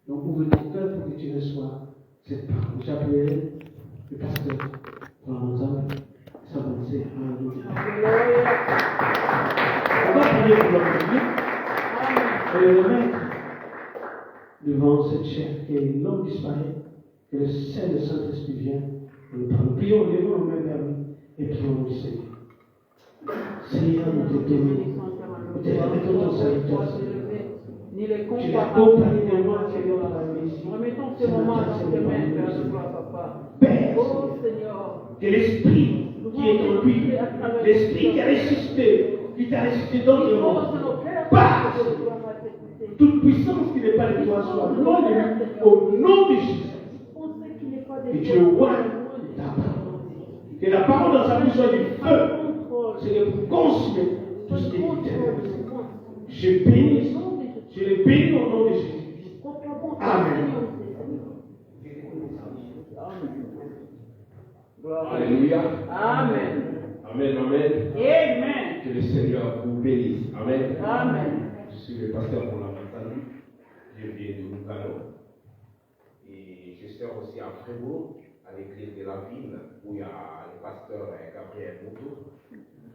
Donc ouvre ton cœur pour que tu reçoives cette parole. J'appelle le pasteur dans l'entendre s'avancer. Alléluia. On va prier pour notre public et le remettre devant cette chair qui est l'homme disparaît, que le Saint-Esprit vient et nous parle. Prions, levons nos mains vers lui et prions le Seigneur. Seigneur, nous te bénissons. Nous te remettons ton serviteur, Seigneur. Ni les Tu l'as accompagné de moi, Seigneur, dans la vie ici. remettons ce moment dans tes mains, Père de gloire, Papa. Père, Oh Seigneur, que l'esprit qui est en lui, l'esprit qui a ressuscité, qui t'a ressuscité dans le monde, passe. Toute puissance qui n'est pas de toi soit loin de lui, au nom de Jésus. Que tu le vois ta parole. Que la parole dans sa bouche soit du feu. C'est pour consumer tout ce qui est éternel. Je bénis, je le bénis au nom de Jésus. Amen. Alléluia. Amen. Amen, amen. Amen. Que le Seigneur vous bénisse. Amen. Amen. Je suis le pasteur pour la montagne. Je viens de Lugano. Et je sers aussi à Fribourg, à l'église de la ville, où il y a le pasteur Gabriel Moutou.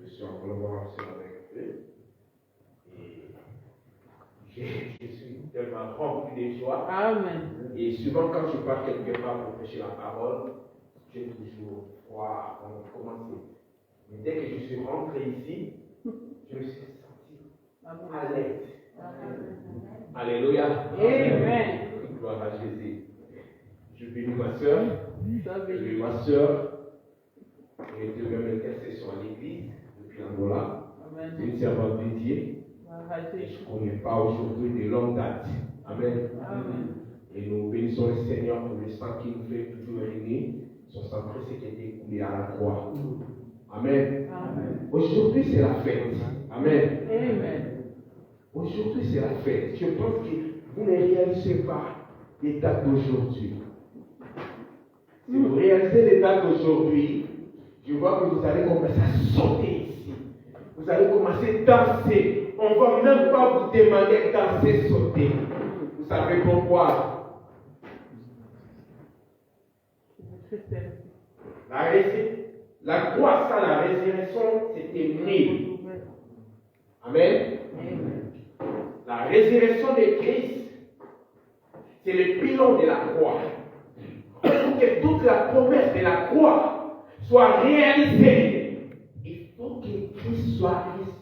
Je suis en collaboration avec eux. Et je suis tellement rempli de joie. Amen. Et souvent, quand je pars quelque part pour prêcher la parole, j'ai toujours froid avant de commencer. Mais dès que je suis rentré ici, je me suis senti à l'aise. Alléluia. Amen. Gloire à Jésus. Je bénis ma soeur. Ma soeur est de même intercession à l'église depuis Angola. C'est une servante dédiée. Je ne connais pas aujourd'hui de longue date. Amen. Et nous bénissons le Seigneur pour le sang qui nous fait toujours régner. Son sang précieux qui a été coulé à la croix. Amen. Aujourd'hui, c'est la fête. Amen. Aujourd'hui, c'est la fête. Je pense que vous ne réalisez pas les dates d'aujourd'hui. Si vous réalisez les dates d'aujourd'hui, je vois que vous allez commencer à sauter ici. Vous allez commencer à danser. On ne va même pas vous demander de danser, sauter. Vous savez pourquoi? La croix sans la résurrection, c'était nul. Amen. La résurrection de Christ, c'est le pilon de la croix. Pour que toute la promesse de la croix soit réalisée, il faut que Christ soit ressuscité.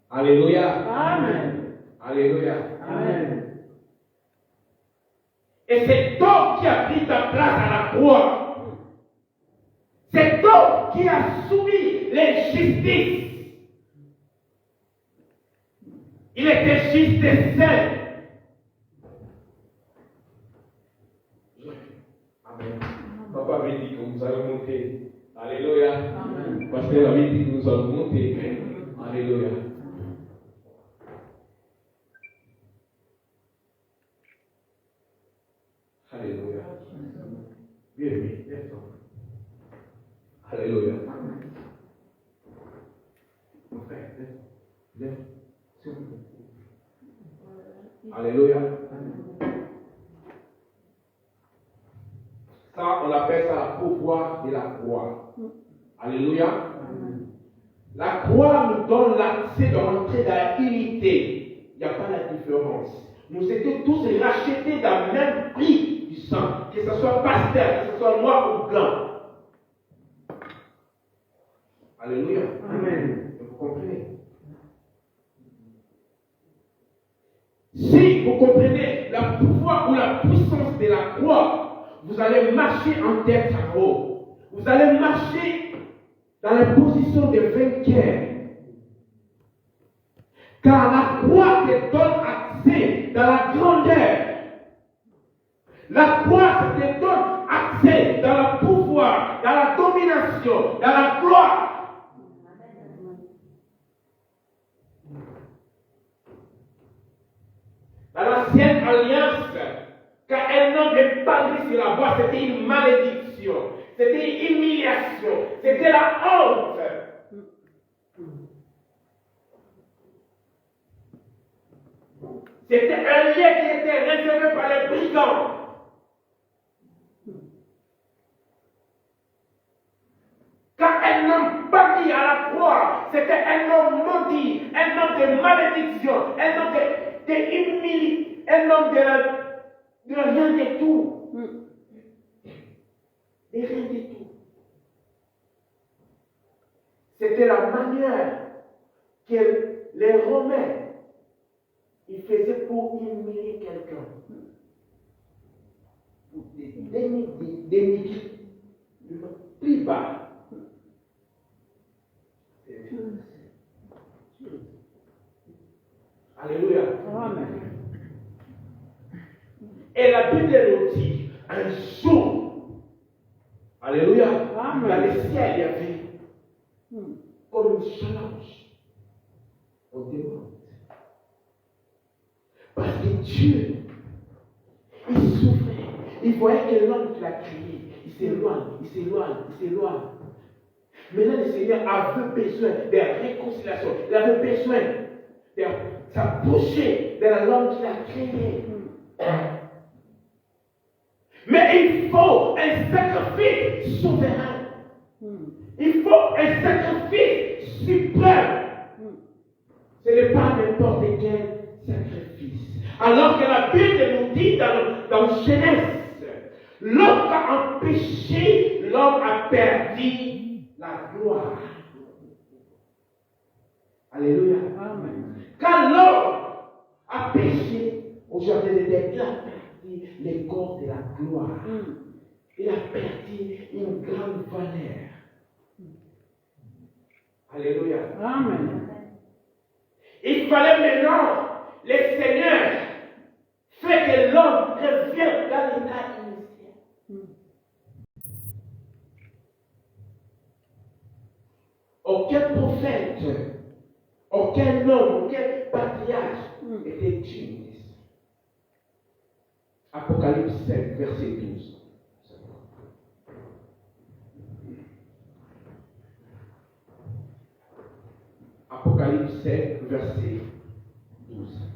Alléluia. Amen. Alléluia. Amen. Et c'est toi qui a pris ta place à la croix. C'est toi qui a soumis l'injustice. Il était juste et saint. Amen. Papa avait dit que nous allons monter. Alléluia. Amen. Pasteur avait dit que nous allons monter. Alléluia. Alléluia. Bienvenue. Alléluia. Mon frère, lève. Alléluia. Ça, on appelle ça le pouvoir de la croix. Alléluia. La croix nous donne l'accès d'entrer dans l'unité. Il n'y a pas la différence. Nous étions tous rachetés dans le même prix du sang. Que ce soit pasteur, que ce soit noir ou blanc. Alléluia. Amen. Vous comprenez? Si vous comprenez le pouvoir ou la puissance de la croix, vous allez marcher en tête en haut. Vous allez marcher dans la position de vainqueur. Car la croix te donne accès dans la grandeur. La croix te donne accès dans le pouvoir, dans la domination, dans la gloire. Dans l'ancienne alliance, quand un homme est parlé sur la voie, c'était une malédiction, c'était une humiliation, c'était la honte. C'était un lieu qui était réservé par les brigands. Quand un homme battu à la croix, c'était un homme maudit, un homme de malédiction, un homme de humilité, un homme de rien du tout. De rien du tout. C'était la manière que les Romains ils faisaient pour humilier quelqu'un. Pour dénigrer le plus bas. Alléluia. Amen. Et la Bible nous dit, un jour, alléluia, Amen. dans le ciel, il y avait comme une challenge. On demande. Parce que Dieu, il souffrait. Il voyait que l'homme qui l'a créé, il s'éloigne, il s'éloigne, il s'éloigne. Maintenant, le Seigneur avait besoin de réconciliation. Il avait besoin de s'approcher de l'homme qui l'a créé. Mais il faut un sacrifice souverain. Il faut un sacrifice suprême. Ce n'est pas n'importe quel sacrifice. Alors que la Bible nous dit dans Genèse, l'homme a empêché, l'homme a perdu la gloire. Alléluia. Amen. Quand l'homme a péché au jardin d'Éden, il a perdu les corps de la gloire. Il a perdu une grande valeur. Alléluia. Amen. Il fallait maintenant, le Seigneur fait que l'homme revienne dans l'état initial. Aucun prophète, aucun homme, aucun patriarche était digne. Apocalypse 5, verset 12. Apocalypse 5, verset 12.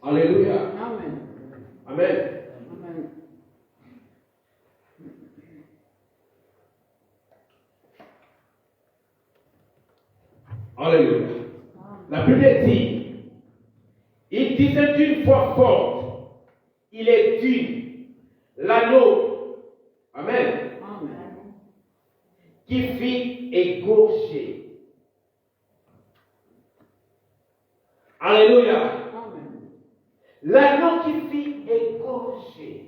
Alléluia. Amen. Amen. Amen. Alléluia. La Bible dit, il disait d'une voix forte, il est digne, l'agneau, amen, Amen. qui fit égorger. Alléluia. Amen. L'agneau qui fit égorger.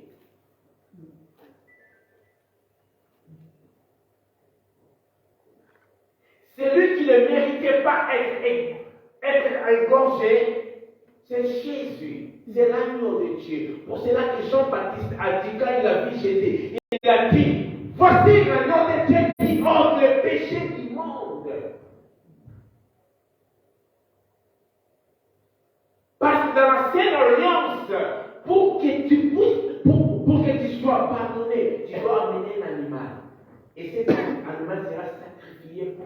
Celui qui ne méritait pas être égorgé, c'est Jésus. C'est l'agneau de Dieu. Pour cela que Jean-Baptiste a dit, quand il a vu Jésus, il a dit, voici l'agneau de Dieu qui ôte le péché du monde. Parce que dans la Sainte Alliance, pour que tu puisses, pour que tu sois pardonné, tu dois amener un animal. Et cet animal sera sacrifié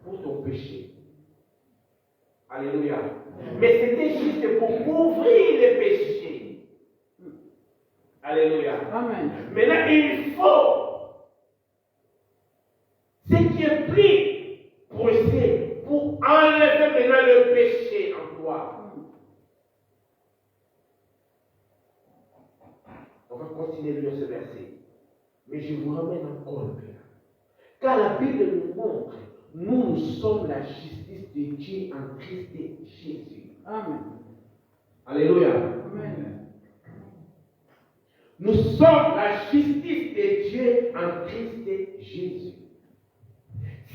pour ton péché. Alléluia. Mais c'était juste pour couvrir les péchés. Alléluia. Amen. Maintenant, il faut ce qui est pris pour enlever maintenant le péché en toi. On va continuer de lire ce verset. Mais je vous ramène encore là. Car la Bible nous montre, nous sommes la justice de Dieu en Christ Jésus. Amen. Alléluia. Amen. Nous sommes la justice de Dieu en Christ Jésus.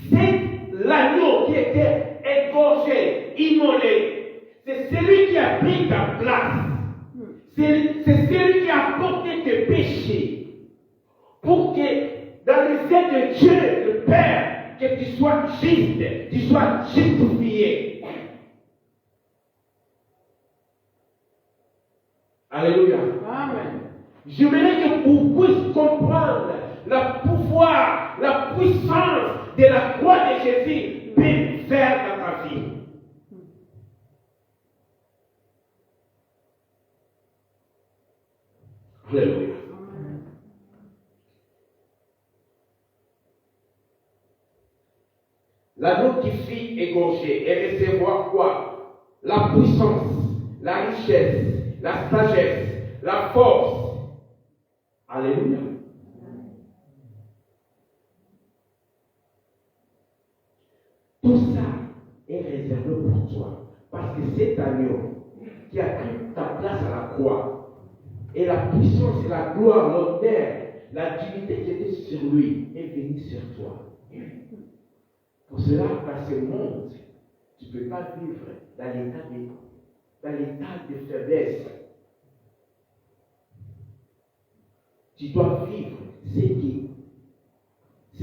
C'est l'agneau qui était égorgé, immolé. C'est celui qui a pris ta place. C'est celui qui a porté tes péchés. Pour que dans les yeux de Dieu, le Père, que tu sois juste, tu sois justifié. Alléluia. Amen. J'aimerais que vous puissiez comprendre le pouvoir, la puissance de la croix de Jésus peut faire dans ta vie. Alléluia. L'agneau qui fit égorger et recevoir quoi? La puissance, la richesse, la sagesse, la force. Alléluia. Tout ça est réservé pour toi. Parce que cet agneau qui a pris ta place à la croix, et la puissance, la gloire, l'honneur, la dignité qui était sur lui est venue sur toi. Pour cela, dans ce monde, tu ne peux pas vivre dans l'état de faiblesse. Tu dois vivre ce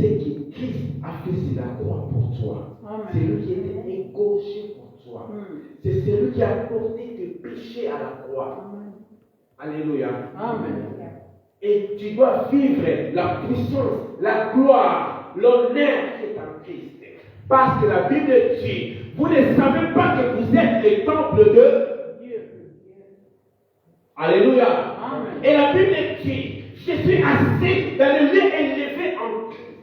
que Christ a fait sur la croix pour toi. C'est lui qui était égorgé pour toi. C'est celui qui a porté tes péchés à la croix. Alléluia. Amen. Et tu dois vivre la puissance, la gloire, l'honneur qui est en Christ. Parce que la Bible dit, vous ne savez pas que vous êtes le temple de Dieu. Alléluia. Amen. Et la Bible dit, je suis assis dans le lieu élevé en Christ.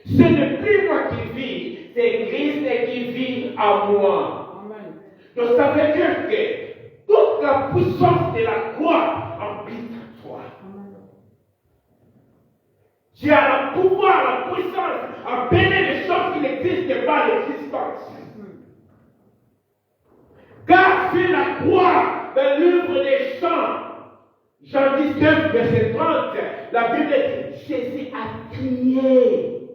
Ce n'est plus moi qui vis, c'est Christ qui vit en moi. Amen. Donc ça veut dire que toute la puissance de la croix habite en toi. Tu as le pouvoir, la puissance à bénir les choses qui n'existent pas l'existence. Car sur la croix, dans le livre des Chants, Jean 19, verset 30, la Bible dit, Jésus a crié.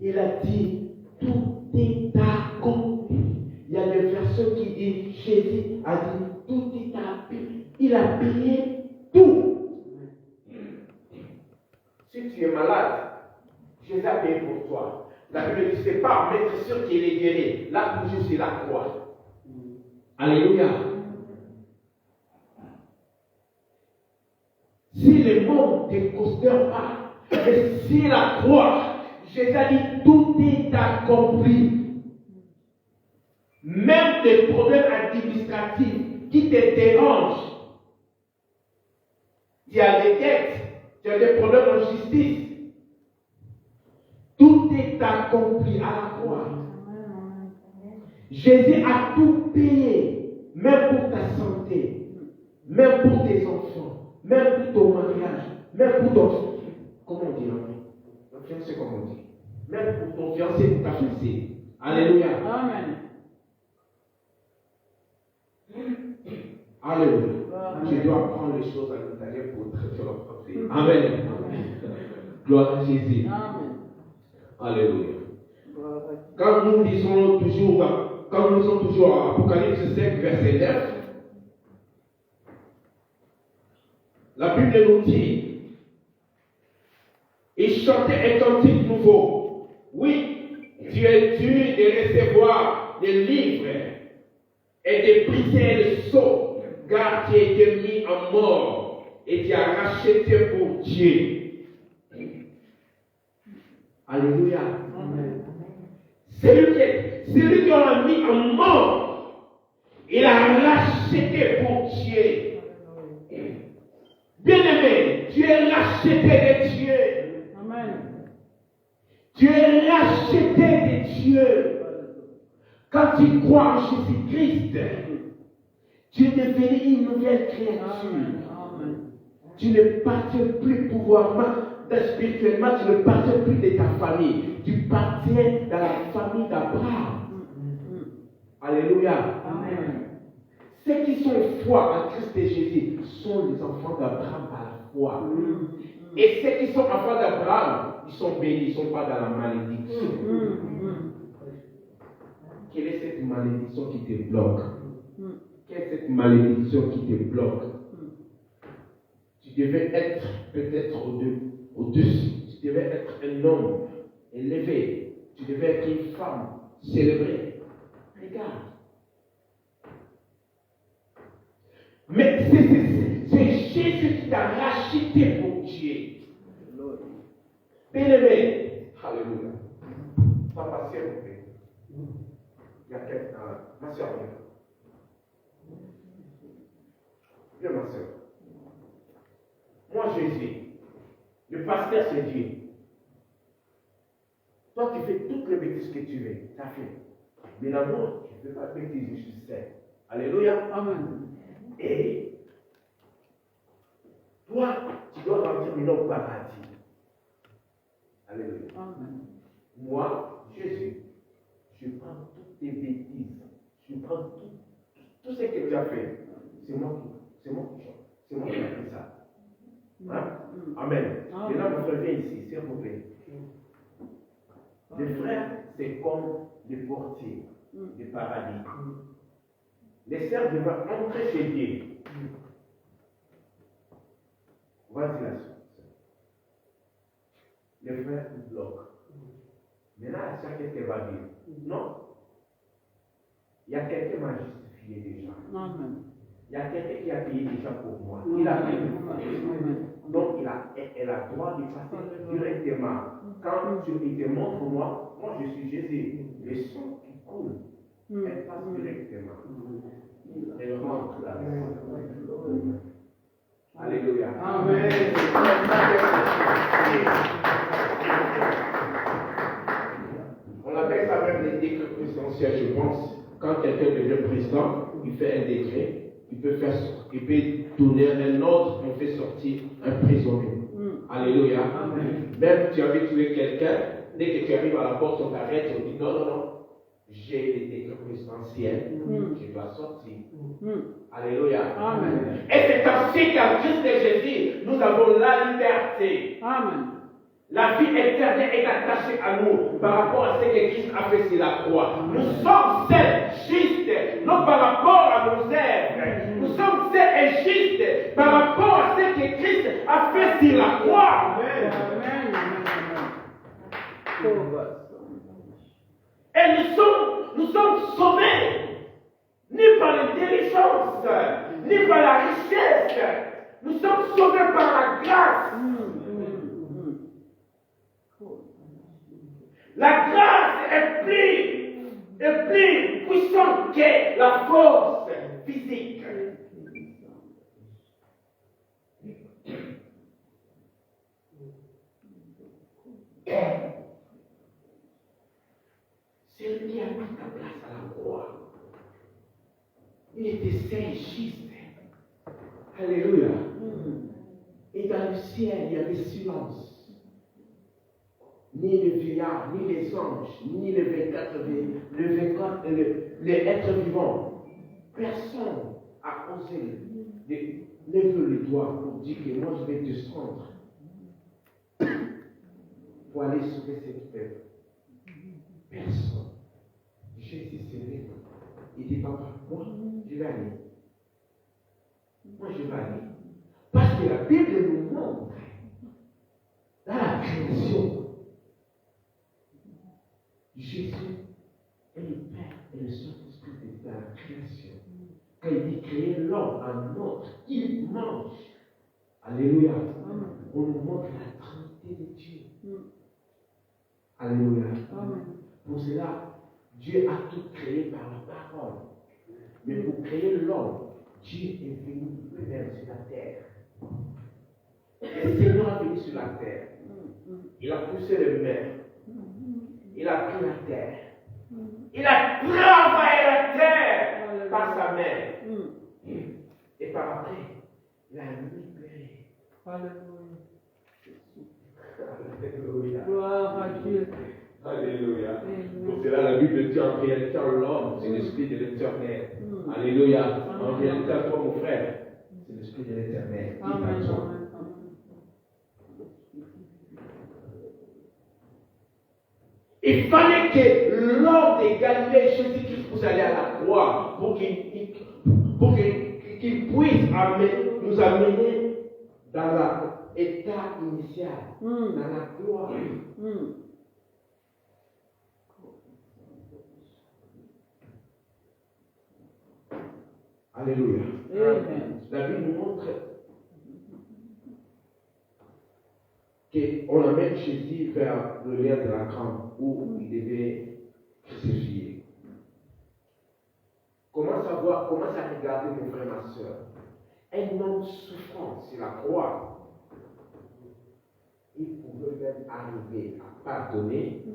Il a dit, tout est accompli. Il y a des versions qui disent, Jésus a dit, tout est accompli. Il a payé tout. Si tu es malade, Jésus a payé pour toi. La Bible dit, c'est pas mettre sûr qu'il est guéri. Là, toujours, c'est la croix. Alléluia. Si le monde ne te considère pas, mais si la croix, Jésus a dit, tout est accompli. Même des problèmes administratifs qui te dérangent. Tu as des dettes, tu as des problèmes en justice. Tout est accompli à la croix. Jésus a tout payé, même pour ta santé, même pour tes enfants, même pour ton mariage, même pour ton... Comment on dit là? Fiancé, comment on dit? Même pour ton fiancé, pour ta fiancée. Alléluia. Amen. Alléluia. Tu dois apprendre les choses en italien pour traiter leur français. Amen. Amen. Gloire à Jésus. Amen. Alléluia. Quand nous lisons toujours à Apocalypse 5, verset 9, la Bible nous dit, il chantait un cantique nouveau. Oui, tu es dû de recevoir des livres et de briser le sceau, car tu as été mis en mort et tu as racheté pour Dieu. Alléluia. Amen. Celui qui a mis en mort, il a racheté pour Dieu. Bien-aimé, tu es racheté de Dieu. Amen. Tu es racheté de Dieu. Quand tu crois en Jésus-Christ, tu es devenu une nouvelle créature. Amen. Tu ne partiens plus pouvoirement, spirituellement, tu ne partiens plus de ta famille. Tu partiens dans la famille d'Abraham. Alléluia. Amen. Ceux qui sont foi en Christ et Jésus sont les enfants d'Abraham par la foi. Et ceux qui sont enfants d'Abraham, ils sont bénis, ils ne sont pas dans la malédiction. Quelle est cette malédiction qui te bloque? Quelle est cette malédiction qui te bloque? Tu devais être peut-être au-dessus. Tu devais être un homme élevé. Tu devais être une femme célébrée. Regarde. Mais c'est Jésus qui t'a racheté pour Dieu. Bien-aimé, alléluia. Papa, s'il vous plaît. Il y a quelqu'un, ma soeur, viens, ma soeur. Moi, Jésus, le pasteur, c'est Dieu. Toi, tu fais toutes les bêtises que tu veux. Ça fait. Mais l'amour, tu ne fais pas de bêtises, je sais. Alléluia. Amen. Et toi, tu dois rentrer maintenant au paradis. Alléluia. Amen. Moi, Jésus, je prends toutes tes bêtises. Je prends tout ce que tu as fait. C'est moi qui chante. C'est moi qui ai fait ça. Hein? Amen. Et là, mon frère, viens ici, s'il vous plaît. Les frères, c'est comme les portiers du paradis. Les sœurs doivent entrer chez Dieu. Voici la chose. Les frères nous bloquent. Maintenant, chacun qui va dire. Non. Il y a quelqu'un qui m'a justifié déjà. Amen. Il y a quelqu'un qui a payé déjà pour moi. Il a payé pour moi. Donc, elle a droit de passer directement. Quand tu te montres moi je suis Jésus. Le sang qui coule, elle passe directement. Elle rentre là. Alléluia. Amen. On appelle ça même les décrets présidentiels, je pense. Quand quelqu'un devient président, il fait un décret. Il peut donner un ordre, on fait sortir un prisonnier. Alléluia. Amen. Même tu avais tué quelqu'un, dès que tu arrives à la porte, on t'arrête, on dit non. J'ai les décrets présidentiels, je dois sortir. Alléluia. Amen. Et c'est ainsi qu'en Christ de Jésus, nous avons la liberté. Amen. La vie éternelle est attachée à nous par rapport à ce que Christ a fait sur la croix. Nous sommes celles justes, non par rapport à nos œuvres. Nous sommes celles et justes par rapport à ce que Christ a fait sur la croix. Amen. Et nous sommes sauvés, ni par l'intelligence, ni par la richesse. Nous sommes sauvés par la grâce. La grâce est plus puissante que la force physique. C'est lui qui a mis ta place à la croix. Il était saint et juste. Alléluia. Et dans le ciel, il y avait silence. Ni les vieillards, ni les anges, ni les 24, les êtres vivants. Personne n'a osé lever le doigt pour dire que moi je vais descendre pour aller sauver cette peuple. Personne. Jésus s'est levé. Il dit, papa, moi je vais aller. Moi je vais aller. Parce que la Bible nous montre dans la création. Jésus est le Père et le Saint-Esprit de la création. Quand il dit créer l'homme en notre, il mange. Alléluia. On nous montre la Trinité de Dieu. Alléluia. Pour cela, Dieu a tout créé par la parole. Mais pour créer l'homme, Dieu est venu lui-même sur la terre. Le Seigneur est venu sur la terre. Il a poussé les mers. Il a pris la terre. Il a travaillé la terre par sa main. Et par après, il a libéré. Alléluia. Gloire à Dieu. Alléluia. Pour cela, la Bible dit en réalité, l'homme, c'est l'esprit de l'éternel. Alléluia. En réalité, à toi, mon frère, c'est l'esprit de l'éternel. Amen. Il fallait que l'homme de Galilée, Jésus-Christ, puisse aller à la croix pour qu'il puisse nous amener dans l'état initial, dans la gloire. Alléluia. Amen. La Bible nous montre qu'on amène Jésus vers le lieu de la croix où il devait crucifier. Commence à regarder mon frère, ma soeur. Un homme souffrant sur la croix, il pouvait même arriver à pardonner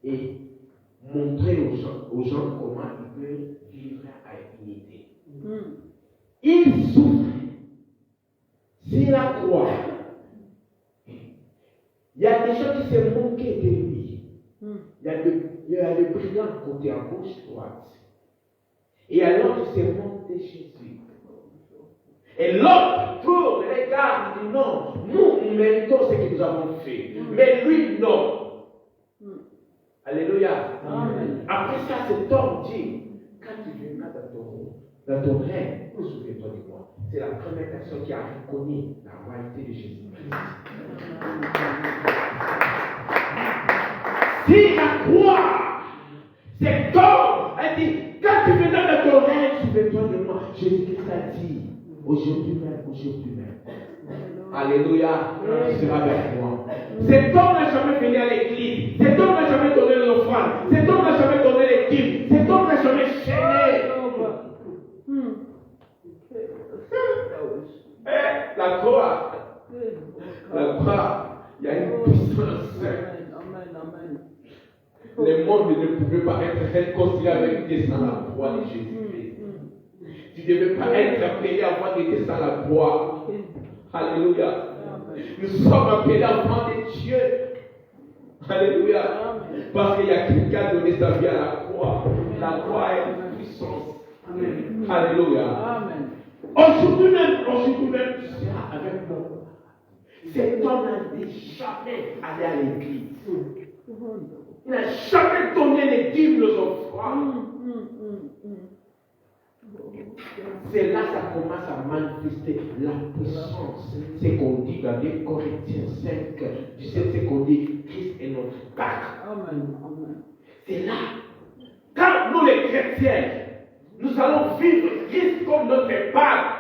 et montrer aux gens comment il peut vivre à l'unité. Il souffre sur la croix. Il y a des gens qui se moquaient de lui. Il y a le brillant côté à gauche, droite. Et alors il se moque de Jésus. Et l'autre tourne, regarde, dit non, nous méritons ce que nous avons fait. Mais lui, non. Alléluia. Amen. Après ça, cet homme dit, quand tu viendras dans ton rêve, souviens-toi de moi. C'est la première personne qui a reconnu la royauté de Jésus-Christ. Si la croix, cet homme a dit, quand tu viendras dans ton rêve, souviens-toi de moi. Jésus-Christ a dit, aujourd'hui même. Alléluia, tu seras avec moi. Cet homme n'a jamais venu à l'église. Cet homme n'a jamais donné l'offrande. Cet homme n'a jamais donné les dîmes. Cet homme n'a jamais chaîné. La croix, il y a une puissance. Le monde ne pouvait pas être réconcilié avec Dieu sans la croix de Jésus-Christ. Tu ne devais pas être appelé à voir des Dieu sans la croix. Alléluia. Nous sommes appelés à voir de Dieu. Alléluia. Parce qu'il y a quelqu'un qui a donné sa vie à la croix. La croix est une puissance. Alléluia. Aujourd'hui même, tu seras avec moi. Cet homme n'a jamais allé à l'église. Il n'a jamais donné les dîmes aux offrandes. C'est là que ça commence à manifester la puissance. C'est qu'on dit dans 2 Corinthiens 5, 17, c'est qu'on dit Christ est notre Pâque. C'est là. Quand nous les chrétiens, nous allons vivre Christ comme notre Pâque.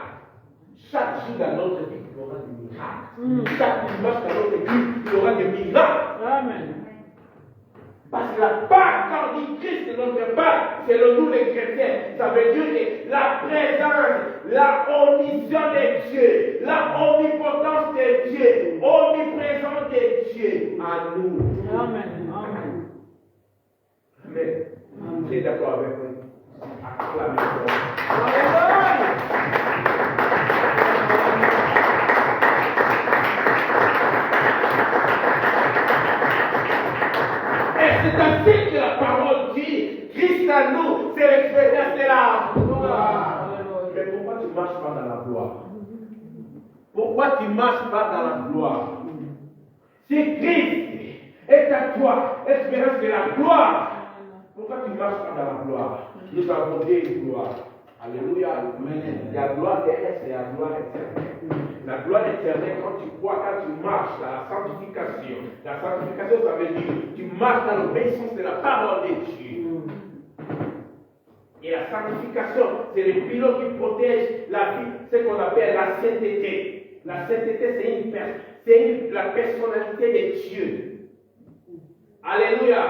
Chaque jour dans notre vie, il y aura des miracles. Chaque dimanche dans notre vie, il y aura des miracles. Amen. Parce que la Pâque, quand on dit Christ est notre Pâque, c'est le nous les chrétiens. Ça veut dire que la présence, la omniscience de Dieu, la omnipotence de Dieu, omniprésence de Dieu à nous. Amen. Amen. Vous êtes d'accord avec moi? Acclamez-moi. C'est ainsi que la parole dit, Christ à nous, c'est l'expérience de la gloire. Mais pourquoi tu ne marches pas dans la gloire? Pourquoi tu ne marches pas dans la gloire? Si Christ est à toi, l'expérience de la gloire, pourquoi tu ne marches pas dans la gloire? Nous avons des gloires. Alléluia. La gloire terrestre et la gloire éternelle. La gloire éternelle, quand tu crois, quand tu marches dans la sanctification. La sanctification, ça veut dire tu marches dans l'obéissance de la parole de Dieu. Et la sanctification, c'est le pilote qui protège la vie, ce qu'on appelle la sainteté. La sainteté, c'est la personnalité de Dieu. Alléluia.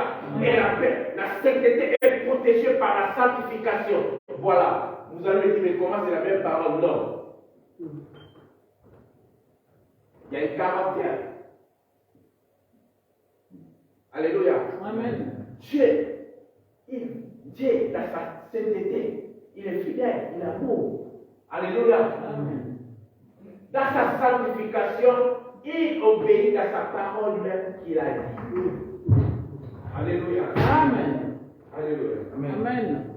Et la sainteté est protégée par la sanctification. Voilà. Vous allez me dire, mais comment c'est la même parole? Non. Il y a une caractère. Alléluia. Amen. Dieu, dans sa sainteté, il est fidèle, il est amour. Alléluia. Amen. Dans sa sanctification, il obéit à sa parole même qu'il a dit. Alléluia. Amen. Alléluia. Amen.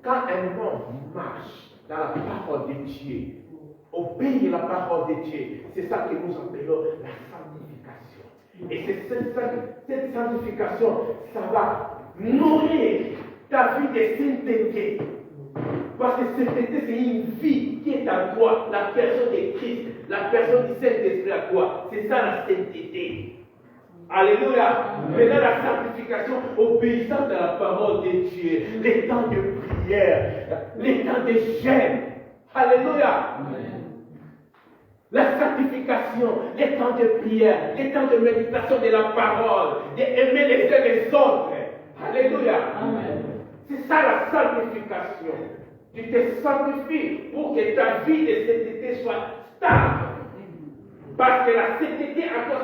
Quand un homme marche dans la parole de Dieu, obéit à la parole de Dieu, c'est ça que nous appelons la sanctification. Et c'est cette sanctification, ça va nourrir ta vie de sainteté. Parce que sainteté, c'est une vie qui est à toi, la personne de Christ, la personne du Saint-Esprit à toi. C'est ça la sainteté. Alléluia. Maintenant, la sanctification, obéissant à la parole de Dieu, les temps de prière, les temps de jeûne. Alléluia. Amen. La sanctification, les temps de prière, les temps de méditation de la parole, d'aimer les uns les autres. Alléluia. Amen. C'est ça la sanctification. Tu te sanctifies pour que ta vie de sainteté soit stable. Parce que la sainteté en toi,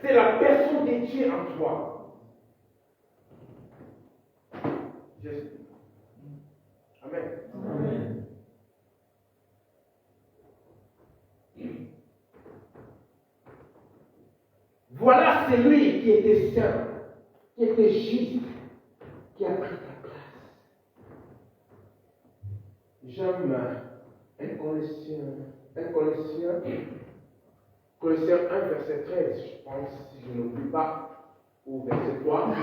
c'est la personne de Dieu en toi. Jésus. Amen. Amen. Voilà celui qui était saint, qui était juste, qui a pris ta place. J'aime Colossiens 1, verset 13, je pense, si je n'oublie pas, ou verset 3,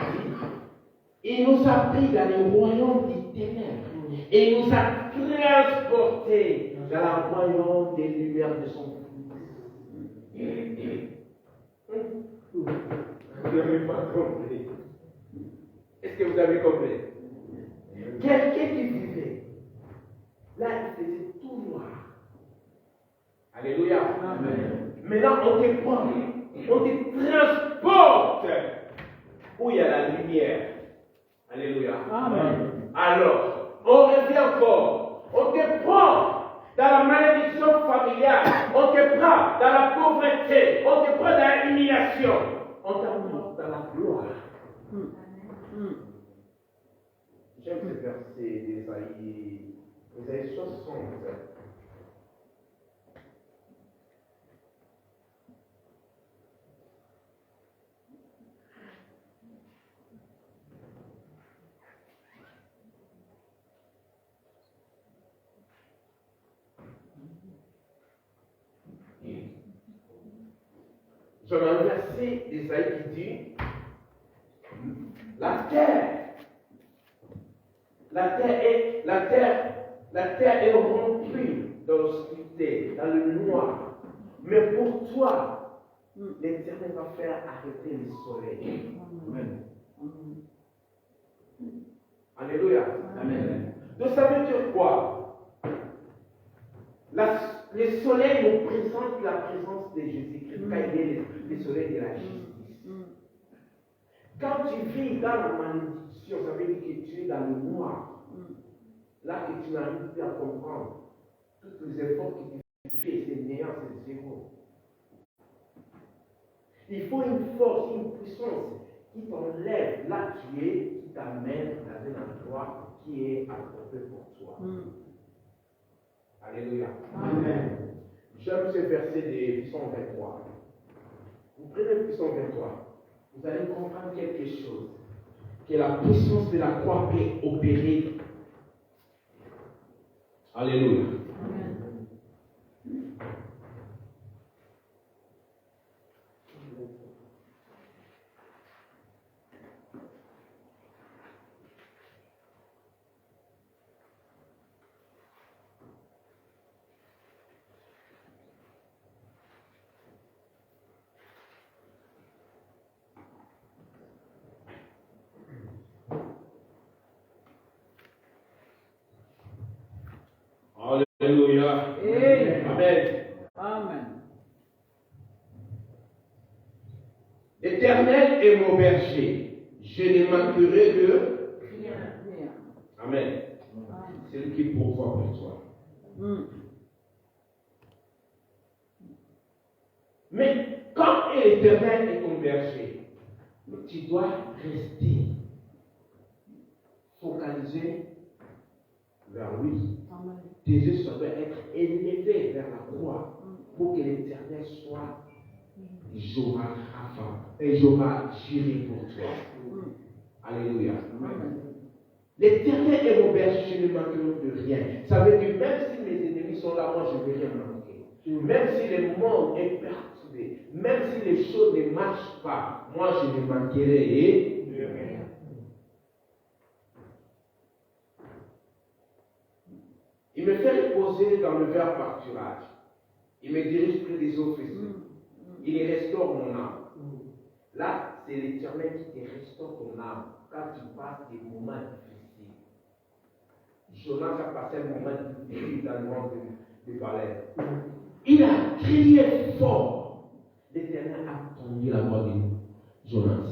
il nous a pris dans le royaume des ténèbres et il nous a transportés dans le royaume des lumières de son Fils. Vous n'avez pas compris. Est-ce que vous avez compris? Quelqu'un qui vivait, là, il faisait tout noir. Alléluia. Amen. Maintenant, on te prend, on te transporte où il y a la lumière. Alléluia. Amen. Alors, on revient encore. On te prend dans la malédiction familiale. On te prend dans la pauvreté. On te prend dans l'humiliation. On t'apporte dans la gloire. J'aime ce verset d'Ésaïe 60. J'en ai un verset d'Ésaïe qui dit la terre est remplie dans l'obscurité, dans le noir. Mais pour toi, l'Éternel va faire arrêter le soleil. Amen. Alléluia. Amen. Donc ça veut dire quoi? Le soleil nous présente la présence de Jésus-Christ, quand il est le soleil de la justice. Quand tu vis dans la malédiction, ça veut dire que tu es dans le noir. Là que tu n'arrives plus à comprendre. Tous les efforts que tu fais, c'est néant, c'est zéro. Il faut une force, une puissance qui t'enlève là tu es, qui t'amène dans un endroit qui est approprié pour toi. Alléluia. Amen. J'aime ce verset de Psaume 23. Vous prenez le Psaume 23, vous allez comprendre quelque chose. Que la puissance de la croix peut opérer. Alléluia. Amen. Alléluia. Amen. Amen. Amen. L'Éternel est mon berger. Je ne manquerai de Rien. Amen. C'est lui qui pourvoit pour toi. Mais quand l'Éternel est ton berger, tu dois rester focalisé vers lui. Tes yeux doivent être élevés vers la croix pour que l'Éternel soit Jéhovah géré pour toi. Alléluia. L'Éternel est mon berger, je ne manquerai de rien. Ça veut dire même si mes ennemis sont là, moi je ne vais rien manquer. Même si le monde est perturbé, même si les choses ne marchent pas, moi je ne manquerai de rien. Il me fait reposer dans le vert pâturage. Il me dirige près des eaux fraîches. Il restaure mon âme. Là, c'est l'Éternel qui te restaure ton âme quand tu passes des moments difficiles. Jonas a passé un moment difficile dans le monde des baleines. il a crié fort. L'Éternel a tendu la voix de Jonas.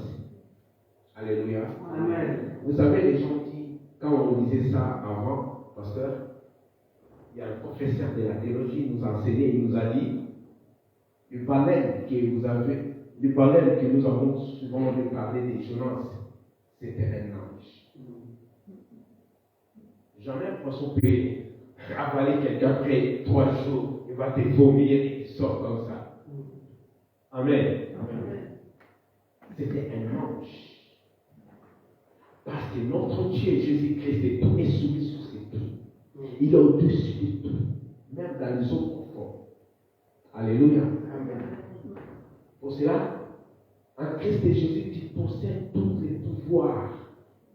Alléluia. Amen. Vous savez, les gens qui, quand on disait ça avant, pasteur, il y a un professeur de la théologie qui nous a enseigné, il nous a dit, le baleine que nous avons souvent parlé de Jonas, c'était un ange. Jamais un poisson peut avaler quelqu'un après 3 jours, il va te vomir et il sort comme ça. Amen. C'était un ange. Parce que notre Dieu, Jésus-Christ, est tout et soumis sur ses pieds. Il est au-dessus de tout, même dans les eaux profondes. Alléluia. Pour cela, en Christ Jésus, tu possèdes tous les pouvoirs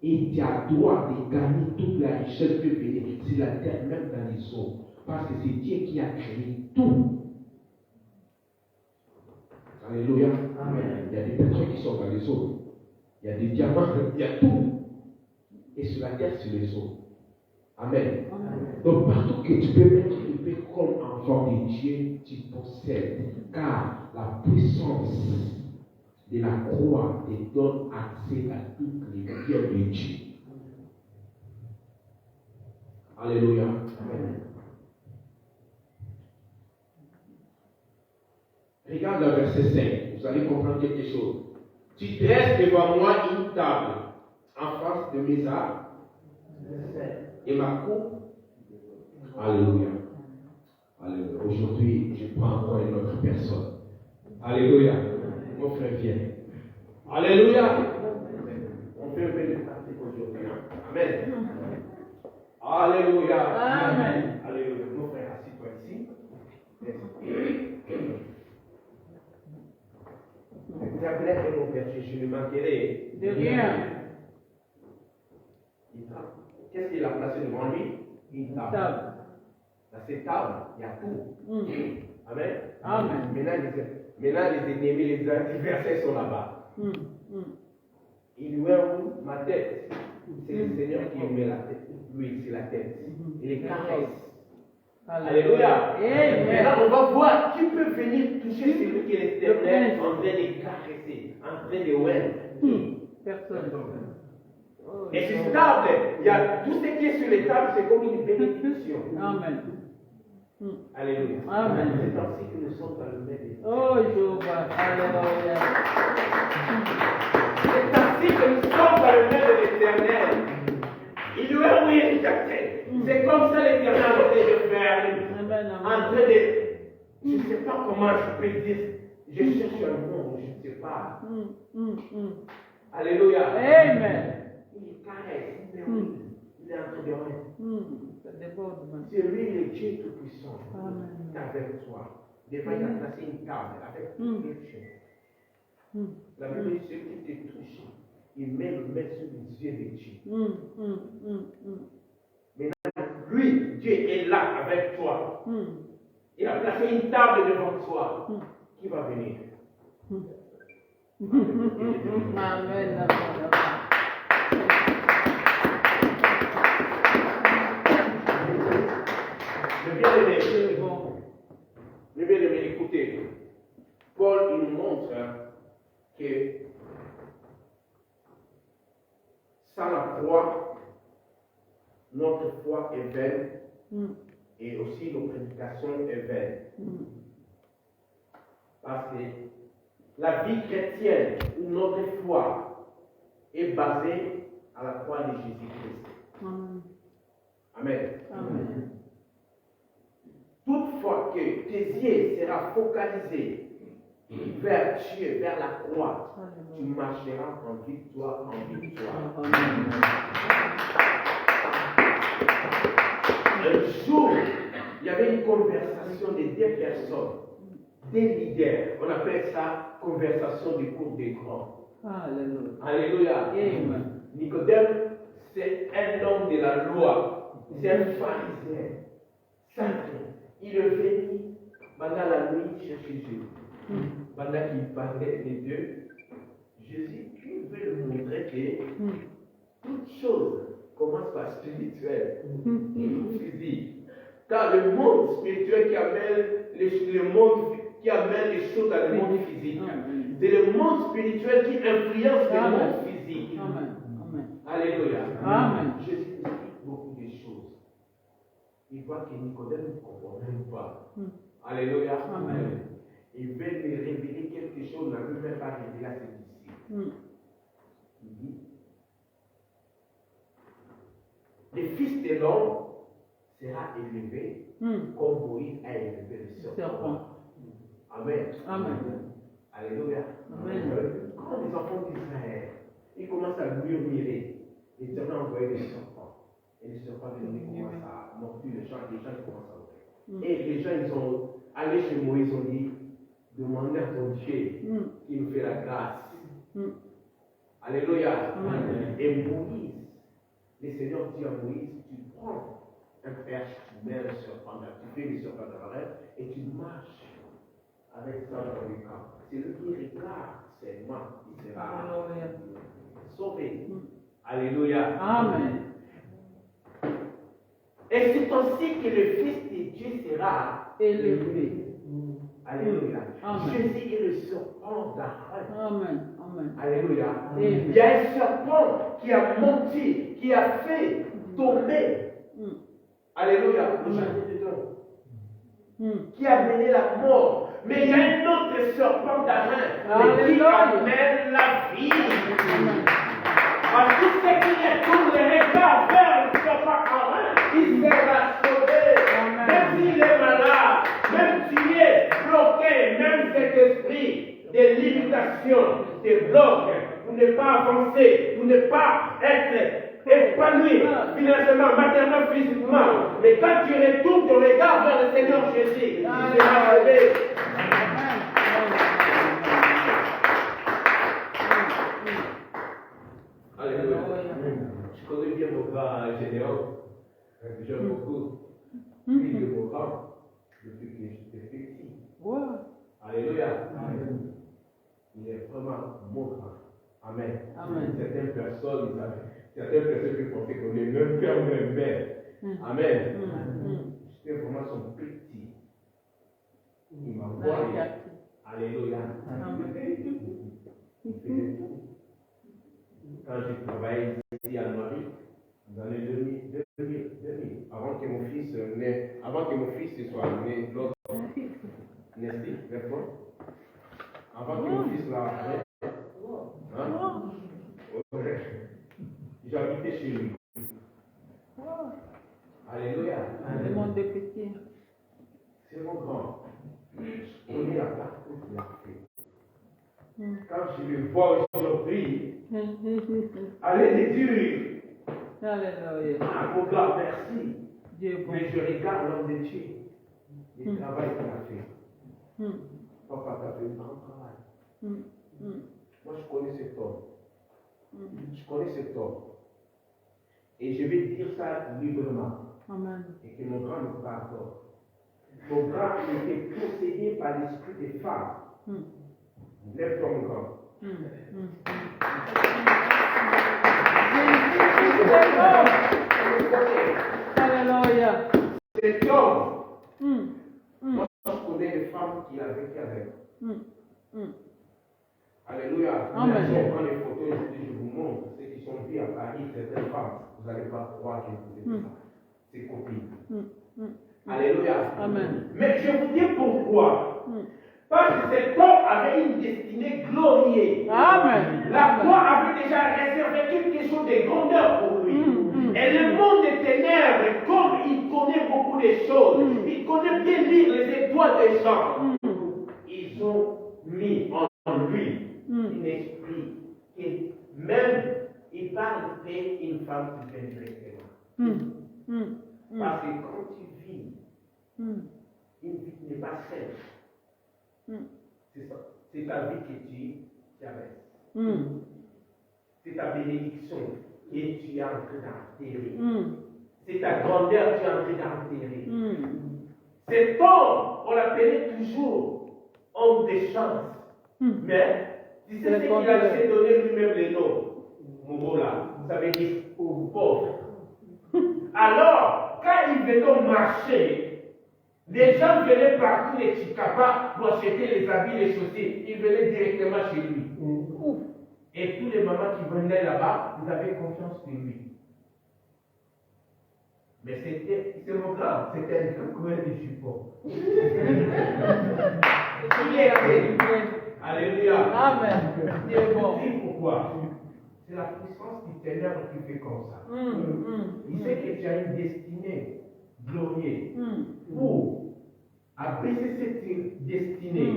et tu as droit de gagner toute la richesse que venir sur la terre, même dans les eaux. Parce que c'est Dieu qui a créé tout. Alléluia. Amen. Il y a des pétroles qui sont dans les eaux. Il y a des diamants, il y a tout. Et sur la terre, sur les eaux. Amen. Amen. Donc partout que tu peux mettre le pied comme enfant de Dieu, tu possèdes. Car la puissance de la croix te donne accès à toutes les biens de Dieu. Alléluia. Amen. Regarde le verset 5, vous allez comprendre quelque chose. Tu dresses devant moi une table en face de mes arbres et ma coupe. Alléluia. Alléluia. Aujourd'hui, je prends encore une autre personne. Alléluia. Mon frère vient. Alléluia. On fait un peu de pratique aujourd'hui. Amen. Alléluia. Amen. Alléluia. Mon frère, assis-toi ici. Le tablette est mon berger, je ne manquerai De rien. Qu'est-ce qu'il a placé devant lui? Une table. Dans cette table, il y a tout. Amen. Amen. Maintenant, les ennemis, les adversaires sont là-bas. Il lui ouvre ma tête. C'est le Seigneur qui met la tête. Lui, c'est la tête. Il les caresse. Alléluia. Maintenant, on va voir qui peut venir toucher celui qui est l'éternel en train de caresser, en train de ouer. Personne. Et sur cette table, il y a tout ce qui est sur les tables, c'est comme une bénédiction. Amen. Alléluia. Amen. C'est ainsi que nous sommes dans le même. Oh, Jéhovah. Alléluia. C'est ainsi que nous sommes dans le même de l'éternel. Il lui a oublié ta tête. C'est comme ça l'éternel a train de faire. En train de. Je ne sais pas comment je peux dire. Je cherche un mot, je ne sais pas. Alléluia. Amen. Il caresse. Il est en train de rire. Ça déborde, man. C'est lui le Dieu Tout-Puissant. Amen. Qui est avec toi. Devant, il a placé une table avec toutes les choses. La Bible dit celui qui te touche, il met le main sur les yeux de Dieu. Maintenant, lui, Dieu est là avec toi. Il a placé une table devant toi. Qui va venir? Amen. Le bien-aimé, écoutez. Paul, il nous montre que sans la croix, notre foi est vaine et aussi nos prédications est vaine. Parce que la vie chrétienne ou notre foi est basée à la croix de Jésus-Christ. Amen. Amen. Toutefois que tes yeux seront focalisés vers Dieu, vers la croix, tu marcheras en victoire, en victoire. Un jour, il y avait une conversation de 2 personnes, des leaders. On appelle ça conversation de cours des grands. Alléluia. Amen. Nicodème, c'est un homme de la loi. C'est un pharisien. Sacré. Il est venu pendant la nuit chercher Jésus. Pendant qu'il parlait des deux, Jésus veut lui montrer que toute chose commence par spirituel et physique. Car le monde spirituel qui appelle le monde qui amène les choses dans le monde physique. C'est le monde spirituel qui influence le monde physique. Alléluia. Amen. Jésus explique beaucoup de choses. Il voit que Nicodème ne comprend même pas. Alléluia. Amen. Il veut lui révéler quelque chose, il ne veut pas révéler à ses disciples. Il dit, le fils de l'homme sera élevé comme Moïse a élevé le serpent. Amen. Amen. Alléluia. Amen. Quand les enfants d'Israël, ils commencent à murmurer, ils devraient envoyer des serpents. Et les serpents commencent à mordir les gens commencent à ouvrir. Et les gens, ils sont allés chez Moïse, ils ont dit, demandez à ton Dieu qu'il nous fait la grâce. Alléluia. Et Moïse, le Seigneur dit à Moïse, tu prends un perche, tu mets le serpent, tu fais le serpent dans la et tu marches avec ça dans le camp. C'est lui qui regarde seulement, il sera sauvé. Alléluia. Amen. Et c'est ainsi que le Fils de Dieu sera Élevé. Alléluia. Amen. Jésus est le serpent d'Aaron. Amen. Amen. Alléluia. Amen. Il y a un serpent qui a menti, qui a fait tomber. Alléluia. Le jardin d'Éden. Qui a mené la mort. Mais il y a un autre serpent d'Aaron qui amène la vie. Parce que tout ce qui retourne le regard vers le serpent Aaron, il sera sauvé. Même s'il est malade, même s'il est bloqué, même cet esprit de limitation te bloque pour ne pas avancer, pour ne pas être épanoui financièrement, matériellement, physiquement. Mais quand tu retournes ton regard vers le Seigneur Jésus, tu seras sauvé. Alléluia. Je connais bien mon grand général. J'aime beaucoup. Il est mon grand depuis que j'étais petit. Alléluia. Il est vraiment mon grand. Amen. Certaines personnes qui pensaient qu'on est même père, même mère. Amen. J'étais vraiment son petit. Il m'a envoyé. Alléluia. Il faisait tout. Quand j'ai travaillé ici à Marie, dans les 2000, avant que mon fils soit né, l'autre, n'est-ce pas? Avant que mon fils soit j'habitais chez lui. Alléluia. Le monde est petit. C'est mon grand. Je connais la partout qu'il a fait. Quand je le vois aujourd'hui, allez les dire, mon gars, merci. Mais je regarde l'homme de Dieu, le travail qu'il a fait. Papa, tu as fait un grand travail. Moi, je connais cet homme. Et je vais dire ça librement. Amen. Et que mon grand me pardonne. Mon grand était possédé par l'esprit des femmes. Lève-toi, mon grand. Alléluia. Cet homme, moi je connais les femmes qu'il a vécu avec. Alléluia. Amen. Si on prend les photos, je vous montre ceux qui sont vus à Paris, certaines femmes, vous n'allez pas croire que vous êtes ses copines. Alléluia. Amen. Mais je vous dis pourquoi. Parce que cet homme avait une destinée glorieuse. Amen. La croix avait déjà réservé quelque chose de grandeur pour lui. Et le monde des ténèbres, comme il connaît beaucoup de choses, il connaît bien lire les étoiles des gens, ils ont mis en lui un esprit qui, même, il parle d'une femme qui fait directement. Parce que quand tu vis, une vie qui n'est pas saine, c'est ça. C'est ta vie que tu abaisses. C'est ta bénédiction que tu es en train d'enterrer. C'est ta grandeur que tu es en train d'enterrer. Cet homme, on l'appelait toujours homme de chance. Mais, si c'est ce qu'il a fait donner lui-même le nom, Momola, ça veut dire pauvre. Alors, quand il venait au marché, Les gens venaient partout les Chikapa pour acheter les habits, les chaussures. Ils venaient directement chez lui. Et tous les mamans qui venaient là-bas, vous avez confiance en lui. Mais c'est mon grand, c'était un grand couvert de jupons. Alléluia. Amen. Dieu est bon. C'est pourquoi. C'est la puissance du Ténèbre qui fait comme ça. Il sait que tu as une destinée glorieuse. Pour abaisser cette destinée,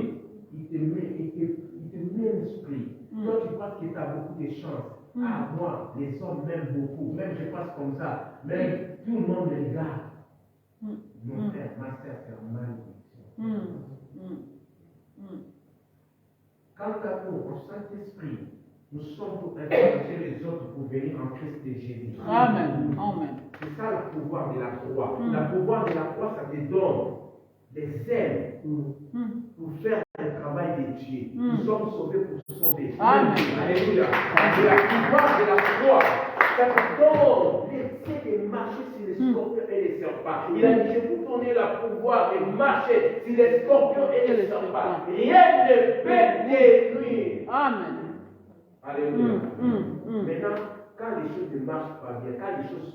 il te met un esprit. Toi, tu penses que tu as beaucoup de chance. Ah, moi, les hommes m'aiment beaucoup. Même je passe comme ça. Même tout le monde me regarde. Mon frère, ma soeur, c'est un malédiction. Quant à nous, au Saint-Esprit, nous sommes pour encourager les autres pour venir en Christ de Jésus. Amen. Amen. C'est ça le pouvoir de la croix. Le pouvoir de la croix, ça te donne des ailes pour faire le travail de Dieu. Nous sommes sauvés pour sauver. Amen. Alléluia. C'est le pouvoir de la croix. Ça te donne l'essai de marcher sur les scorpions et les serpents. Il a dit, je vous donne le pouvoir de marcher sur les scorpions et les serpents. Rien ne peut détruire. Amen. Alléluia. Maintenant, quand les choses ne marchent pas bien, quand les choses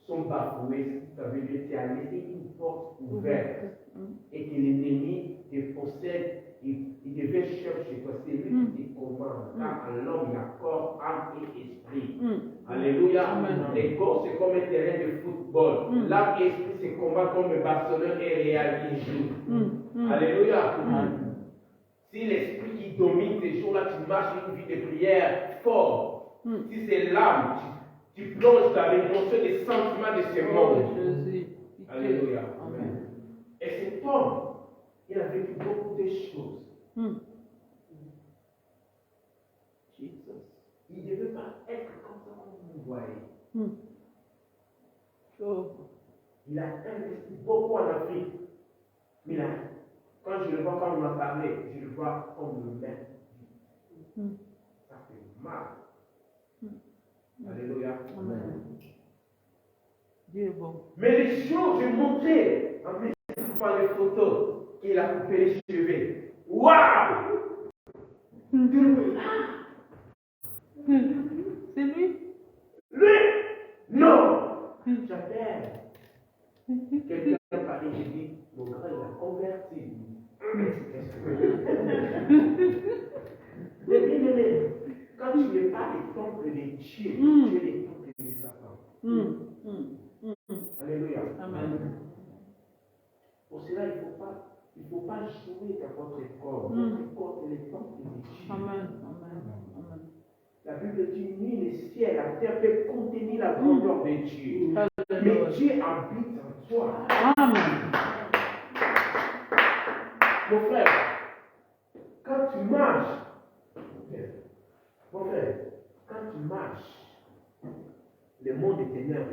sont bafouées, ça veut dire que tu as laissé une porte ouverte et que l'ennemi te possède, il devait chercher toi. C'est lui qui te commande. Car l'homme, il a corps, âme et esprit. Alléluia. Le corps, c'est comme un terrain de football. L'âme et l'esprit, c'est combat comme Barcelone et Real qui joue. Alléluia. Si l'esprit qui domine ces jours-là, tu marches une vie de prière fort. Si c'est l'âme, tu plonges dans l'émotion des sentiments de ce monde. Alléluia. Amen. Et cet homme, il a vécu beaucoup de choses. Il ne devait pas être comme ça comme vous voyez. Il a investi beaucoup en Afrique. Mais là, quand je le vois, quand on m'a parlé, je le vois comme le maître. Ça fait mal. Alléluia. Amen. Dieu est bon. Mais les choses, j'ai montré, en plus, je vous parle des photos, qu'il a coupé les cheveux. Waouh! C'est lui? Lui? Non! J'appelle. Quelqu'un a parlé, j'ai dit, mon grand, il a converti. Mais bien aimé, quand tu n'es pas les temples de Dieu, tu es les temples de Satan. Alléluia. Amen. Pour cela, il ne faut pas jouer dans votre corps. Votre corps est le temple de Dieu. Amen. La Bible dit, ni le ciel, la terre peut contenir la grandeur de Dieu. Mais Dieu habite en toi. Amen. Mon frère, quand tu marches, le monde des ténèbres,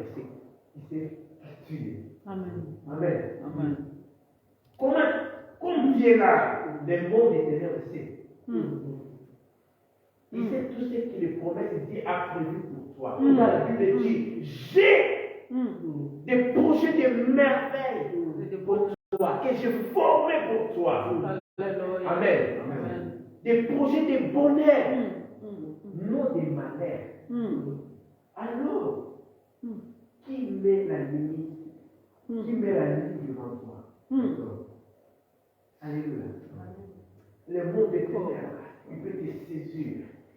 il s'est tué. Amen. Amen. Comme Dieu là, le monde des ténèbres sait. Il sait tout ce que les promesses de Dieu a prévu pour toi. La Bible dit, j'ai des projets de merveilles pour toi, que je formerai pour toi. Alléluia. Amen. Des projets de bonheur, non des malheurs. Alors, qui met la limite? Qui met la limite devant toi? Alléluia. Le monde des ténèbres, il peut te saisir.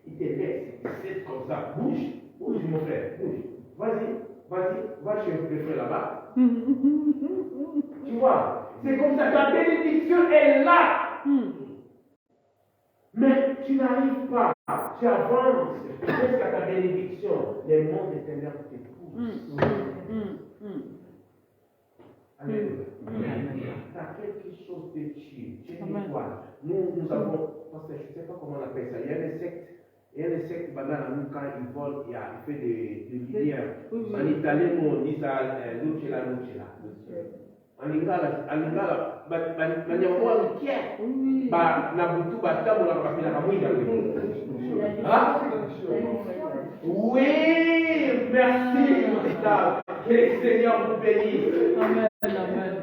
Il te laisse, il te laisse comme ça. Bouge, mon frère, bouge. Vas-y, va chez le frère là-bas. Tu vois, c'est comme ça, ta bénédiction est là. Mais tu n'arrives pas, tu avances jusqu'à ta bénédiction. Le monde des ténèbres te pousse. Alléluia. Tu as quelque chose de Dieu. Tu es quoi? Nous avons, parce que je ne sais pas comment on appelle ça, il y a des sectes, quand ils volent, il fait des lumières. En italien, nous on dit ça, lucella. En lingala, banyamwa lukia, na butu batabu na kapila kamwida. Oui, merci, que le Seigneur vous bénisse. Amen.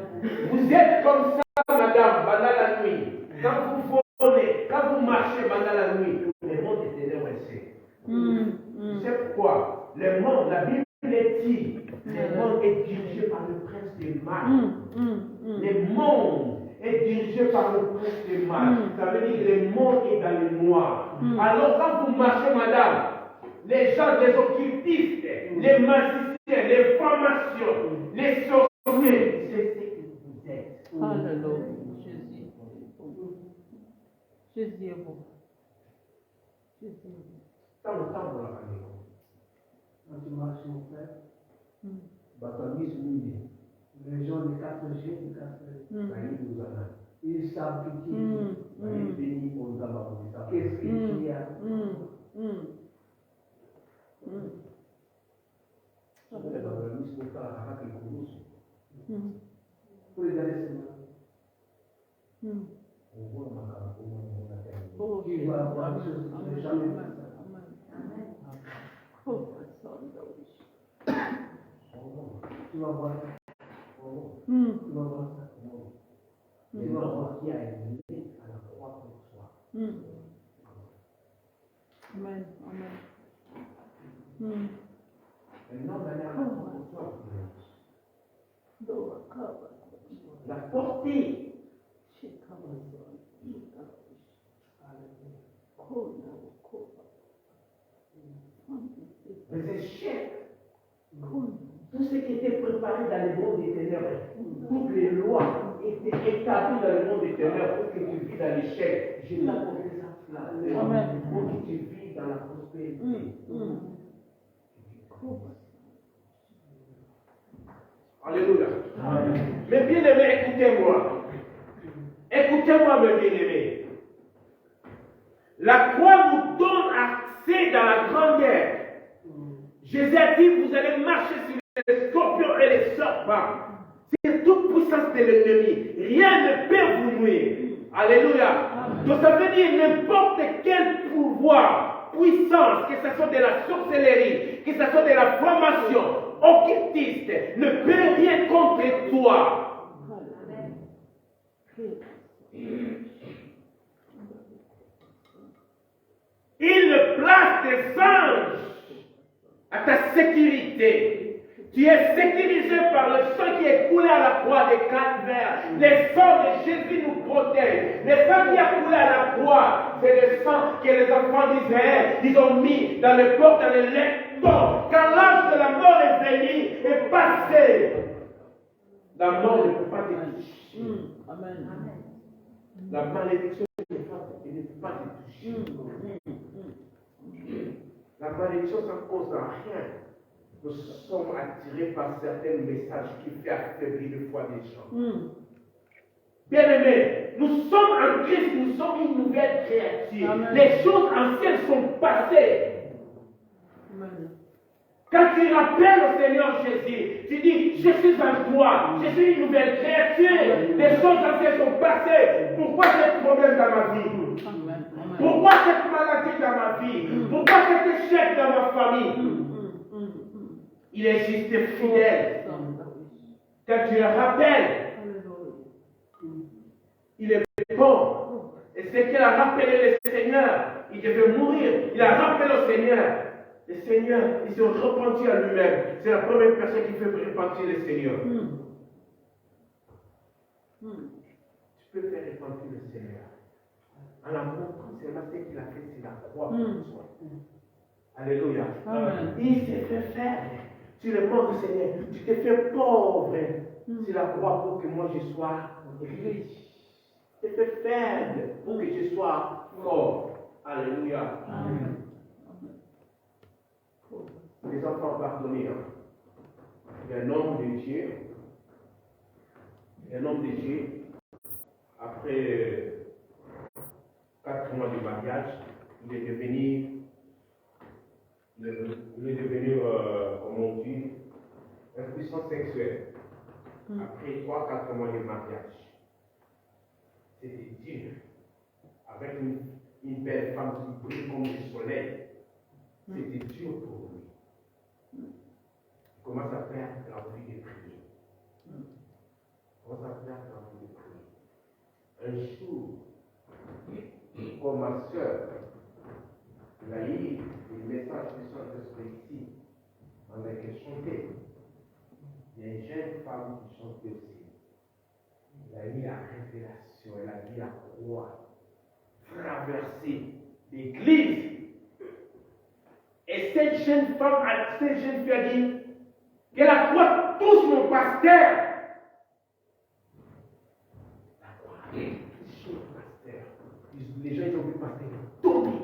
Vous Vous êtes comme ça, madame, pendant la nuit. Quand vous volez, quand vous marchez pendant la nuit, le monde est ténèbres ici. Vous savez pourquoi? Le monde, la Bible dit, le monde est dirigé par le prince des mal. Le monde est dirigé par le prince des mal. Ça veut dire que le monde est dans le noir. Alors quand vous marchez, madame, les gens, les occultistes, les magiciens, les formations, les sorciers, c'est ce que vous êtes. Alléluia. Jésus. Jésus est bon. Jésus est bon. Dans le temps de la famille. Quand tu marches, mon frère, Baptiste Mouillé. les gens de 4G, de 4G, ils savent tout qu'est-ce qu'il y a. Pour les années Oh, tu vas avoir des choses que tu n'as jamais vues. Oh, Tu vas voir. Tu vas voir ça. Tu vas voir qui a été à la croix pour toi. Amen. Amen. La portée. Les échecs. Tout ce qui était préparé dans le monde des ténèbres, toutes les lois étaient établies dans le monde des ténèbres pour que tu vis dans l'échec. Je t'ai apporté ça pour que tu vis dans la prospérité. Alléluia. Mes bien-aimés, écoutez-moi. Écoutez-moi, mes bien-aimés. La croix nous donne accès dans la grande guerre. Jésus a dit, vous allez marcher sur les scorpions et les serpents. C'est toute puissance de l'ennemi. Rien ne peut vous nuire. Alléluia. Donc ça veut dire n'importe quel pouvoir, puissance, que ce soit de la sorcellerie, que ce soit de la formation, occultiste, ne peut rien contre toi. Il place des anges à ta sécurité. Tu es sécurisé par le sang qui est coulé à la croix des Calvaires. Le sang de Jésus nous protège. Le sang qui a coulé à la croix, c'est le sang que les enfants d'Israël, ils ont mis dans le corps, dans le lecteur. Quand l'âge de la mort est venu, est passé, la mort ne peut pas te toucher. Amen. La malédiction ne peut pas te toucher. La malédiction, ça ne cause rien. Nous sommes attirés par certains messages qui font affaiblir le foi des gens. Bien-aimés, nous sommes en Christ, nous sommes une nouvelle créature. Amen. Les choses anciennes sont passées. Amen. Quand tu rappelles au Seigneur Jésus, tu dis, je suis en toi, je suis une nouvelle créature. Les choses anciennes sont passées. Pourquoi ce problème dans ma vie? Amen. Pourquoi cette maladie dans ma vie? Pourquoi cet échec dans ma famille? Il est juste fidèle. Quand tu le rappelles, il est bon. Et c'est qu'il a rappelé le Seigneur. Il devait mourir. Il a rappelé au Seigneur. Le Seigneur, il s'est repenti à lui-même. C'est la première personne qui fait repentir le Seigneur. Tu peux faire repentir le Seigneur. En la montrant, c'est là ce qu'il a fait, c'est la croix pour toi. Alléluia. Amen. Il s'est fait faire. Tu le montres, Seigneur. Tu t'es fait pauvre. C'est la croix pour que moi je sois riche. Tu t'es fait faible pour que je sois fort. Alléluia. Amen. Les enfants pardonnés. Il y a un homme de Dieu. Un homme de Dieu. Après 4 mois de mariage, il est devenu, comment on dit, impuissant sexuel. Après 3-4 mois de mariage. C'était dur. Avec une belle femme qui brille comme le soleil. C'était dur pour lui. Il commence à perdre la vie de prier. On s'appelle à prier. Un jour, comme ma soeur, il a eu des messages du Saint-Esprit ici, on a chanté. Il y a une jeune femme qui chante aussi. Elle a eu la révélation, elle a vu la croix traverser l'église. Et cette jeune femme, cette jeune fille a dit que la croix touche mon pasteur. La croix touche mon pasteur. Les gens, ils ont vu le pasteur tomber.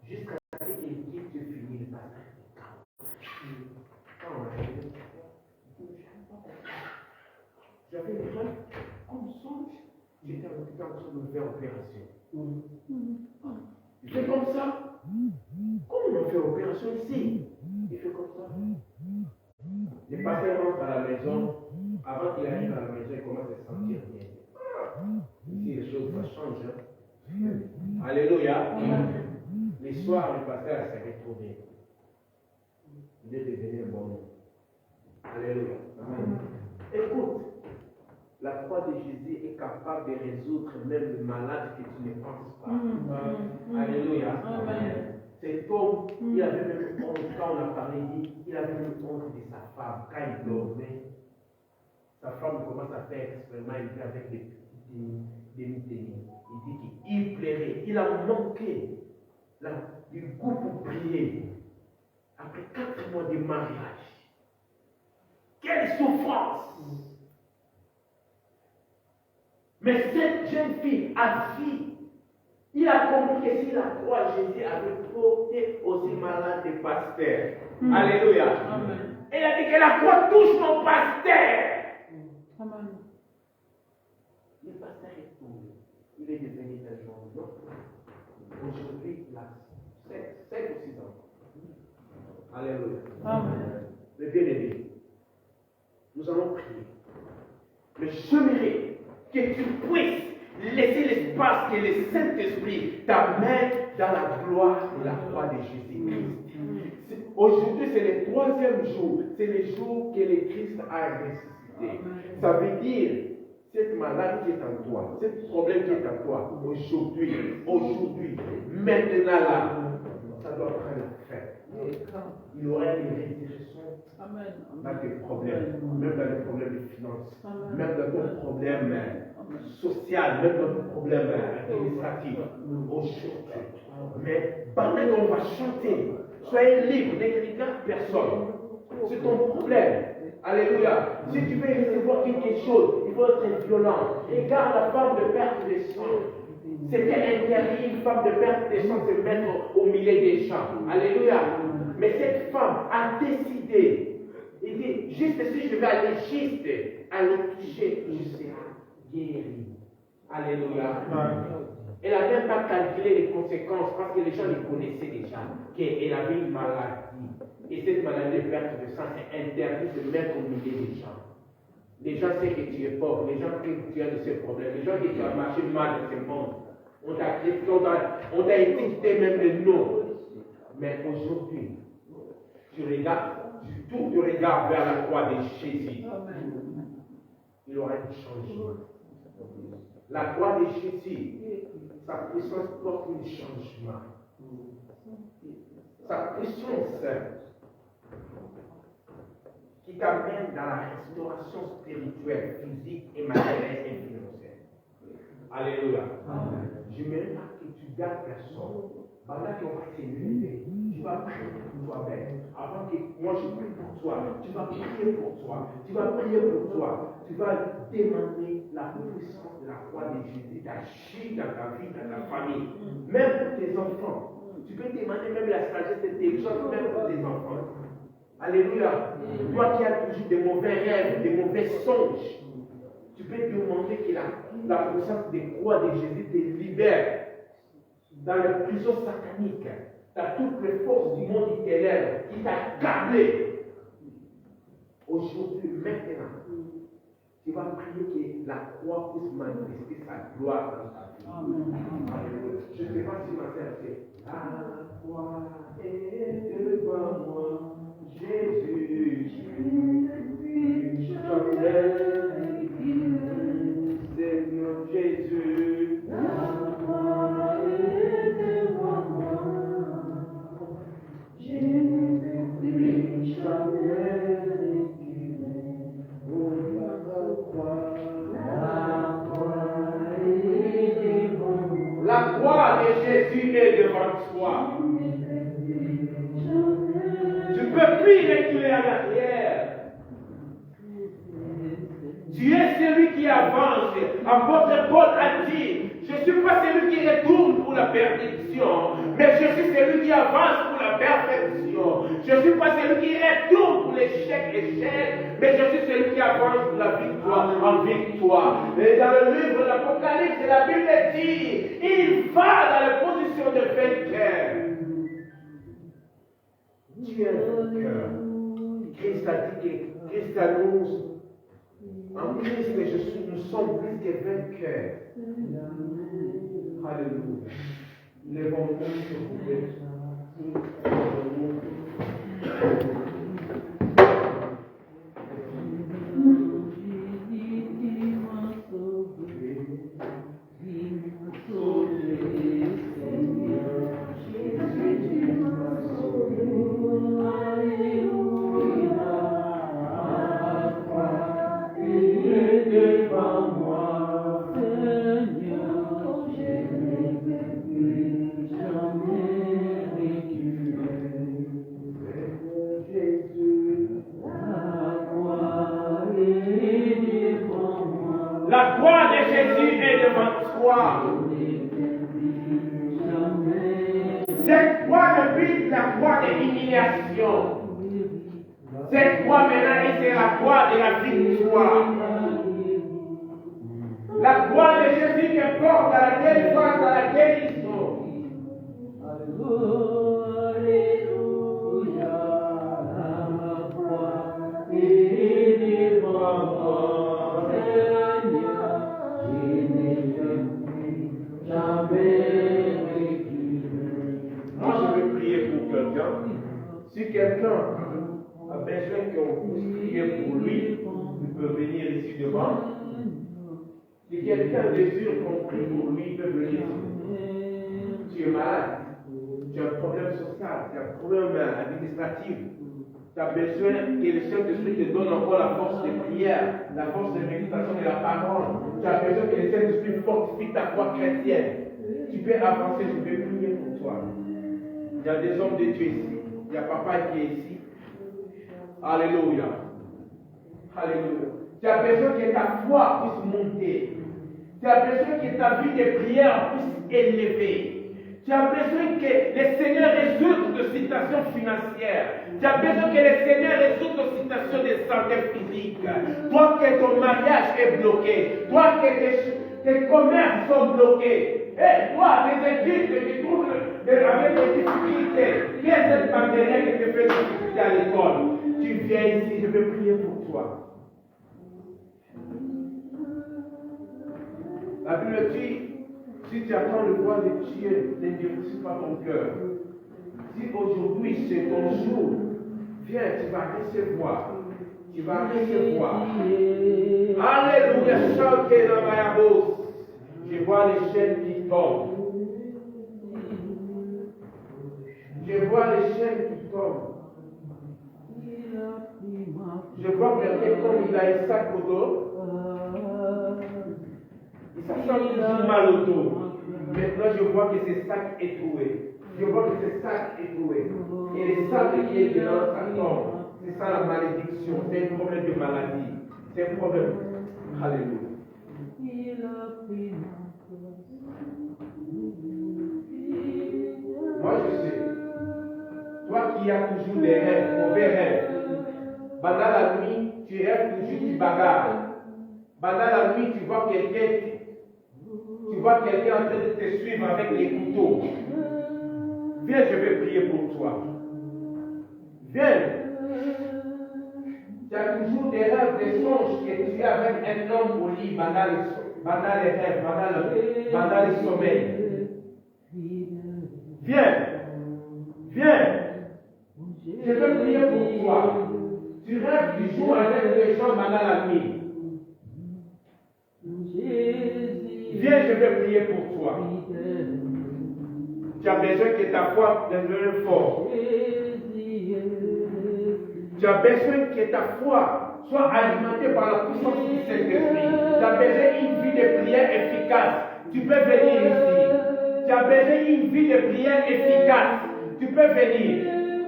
Jusqu'à ce qu'il quitte de finir le pasteur. J'avais les gens comme songe. J'étais en train de me faire opération. Il fait comme ça. Comment on fait opération ici? Il fait comme ça. Le pasteur rentre à la maison. Avant qu'il arrive à la maison, il commence à se sentir bien. Ici, les choses changent. Alléluia. Les soirs, le pasteur s'est retrouvé. Il est devenu un bon homme. Alléluia. Amen. Écoute, la croix de Jésus est capable de résoudre même le malade que tu ne penses pas. Alléluia. Amen. Cet homme, il avait même honte, quand on a parlé, il avait même honte de sa femme. Quand il dormait, sa femme commence à faire expériment, il était avec des petits demi-tennis. Il dit qu'il plairait, il a manqué du goût pour prier. Après 4 mois de mariage, quelle souffrance! Mais cette jeune fille a vu, il a compris que si la croix Jésus avait porté aussi malade des pasteurs. Alléluia. Amen. Elle a dit que la croix touche mon pasteur. Amen. Le pasteur est tombé. Il est devenu un jour. Aujourd'hui, il a 5 ou 6 ans. Alléluia. Amen. Le bien-aimé, nous allons prier. Mais j'aimerais que tu puisses laisser l'espace que le Saint-Esprit t'amène dans la gloire de la croix de Jésus-Christ. Aujourd'hui, c'est le 3e jour. C'est le jour que le Christ a ressuscité. Ça veut dire, cette maladie qui est en toi, ce problème qui est en toi, aujourd'hui, maintenant là, ça doit prendre fin. Il y aura une résurrection dans tes problèmes, même dans les problèmes de finances, même dans ton problème social, même dans ton problème administratif, aujourd'hui. Mais pendant qu'on va chanter, soyez libre d'écrire personne. C'est ton problème. Alléluia. Si tu veux recevoir quelque chose, il faut être violent. Regarde la femme de perte de sang. C'était interdit, une femme de perte de sang, se mettre au milieu des champs. Alléluia. Mais cette femme a décidé. Il dit, juste si je vais aller juste à le toucher, je serai guéri. Alléluia. Elle n'a même pas calculé les conséquences parce que les gens les connaissaient déjà. Qu'elle avait une maladie. Et cette maladie de perte de sang, c'est interdit de mettre au milieu des gens. Les gens savent que tu es pauvre, les gens savent que tu as de ces problèmes, les gens savent que tu as marché mal dans ce monde. On t'a étiqueté même le nom. Mais aujourd'hui, tu tournes le regard vers la croix de Jésus. Il y aura un changement. La croix de Jésus, sa puissance porte un changement. Sa puissance qui t'amène dans la restauration spirituelle, physique et matérielle et financière. Alléluia. Je ne veux pas que tu gardes personne. Pendant qu'on va s'élever, tu vas prier pour toi-même. Avant que moi je prie pour toi, tu vas prier pour toi. Tu vas prier pour toi. Tu vas demander la puissance de la croix de Jésus d'agir dans ta vie, dans ta famille, même pour tes enfants. Tu peux demander même la sagesse de tes choses, même pour tes enfants. Alléluia. Toi qui as toujours des mauvais rêves, des mauvais songes, tu peux demander que la puissance des croix de Jésus te libère dans les prisons sataniques, dans toutes les forces du monde littéraire qui t'a câblé. Aujourd'hui, maintenant, tu vas prier que la croix puisse manifester sa gloire dans ta vie. Je ne sais pas si ma sœur sait. La croix est devant moi, Jésus, je suis puis reculer en arrière. Tu es celui qui avance. Apôtre Paul a dit, je ne suis pas celui qui retourne pour la perdition, mais je suis celui qui avance pour la perfection. Je ne suis pas celui qui retourne pour l'échec, mais je suis celui qui avance pour la victoire en victoire. Et dans le livre de l'Apocalypse, la Bible dit, il va dans la position de vainqueur. Tu es un vainqueur. Christ a dit que Christ annonce en Christ que nous sommes plus que vainqueurs. Alléluia. Lèvons-nous s'il vous plaît. La croix de Jésus est devant toi. Cette croix depuis la croix de l'humiliation. Cette croix maintenant c'est la croix de la victoire. La croix de Jésus qui porte à laquelle face à la guérison. Moi, je vais prier pour quelqu'un. Si quelqu'un a besoin qu'on puisse prier pour lui, il peut venir ici devant. Si quelqu'un désire qu'on prie pour lui, il peut venir ici. Tu es malade, tu as un problème social, tu as un problème administratif. Tu as besoin que le Saint-Esprit te donne encore la force de prière, la force de méditation de la parole. Tu as besoin que le Saint-Esprit fortifie ta foi chrétienne. Tu peux avancer, je vais prier pour toi. Il y a des hommes de Dieu ici. Il y a papa qui est ici. Alléluia. Alléluia. Tu as besoin que ta foi puisse monter. Tu as besoin que ta vie de prière puisse élever. Tu as besoin que le Seigneur résoudre de situations financières. Tu as besoin que le Seigneur résoudre de situations de santé physique. Toi que ton mariage est bloqué. Toi que tes commerces sont bloqués. Et toi, les études que tu trouves avec des difficultés. Qui est cette partenaire qui te fait des difficultés à l'école? Tu viens ici, je vais prier pour toi. La Bible dit, si tu attends le voix de Dieu, n'endurcis pas ton cœur. Si aujourd'hui c'est ton jour, viens, tu vas recevoir. Tu vas recevoir. Alléluia, chantez dans ma bouche. Je vois les chaînes qui tombent. Je vois les chaînes qui tombent. Je vois quelqu'un comme il a un sac au dos. Il se sent toujours mal au dos. Maintenant, je vois que ce sac est troué. Je vois que ce sac est troué. Et le sable qui est dedans, ça tombe. C'est ça la malédiction. C'est un problème de maladie. C'est un problème. Alléluia. Moi, je sais. Toi qui as toujours des rêves, mauvais rêves. Pendant la nuit, tu rêves toujours, tu bagarres. Pendant la nuit, tu vois quelqu'un en train de te suivre avec les couteaux. Viens, je vais prier pour toi. Viens. Tu as toujours des rêves, des songes que tu es avec un homme au lit pendant les rêves, pendant le sommeil. Viens. Viens. Je vais prier pour toi. Tu rêves du jour avec les gens pendant la nuit. Viens, je vais prier pour toi. Tu as besoin que ta foi devienne forte. Tu as besoin que ta foi soit alimentée par la puissance du Saint-Esprit. Tu as besoin d'une vie de prière efficace. Tu peux venir ici. Tu as besoin d'une vie de prière efficace. Tu peux venir.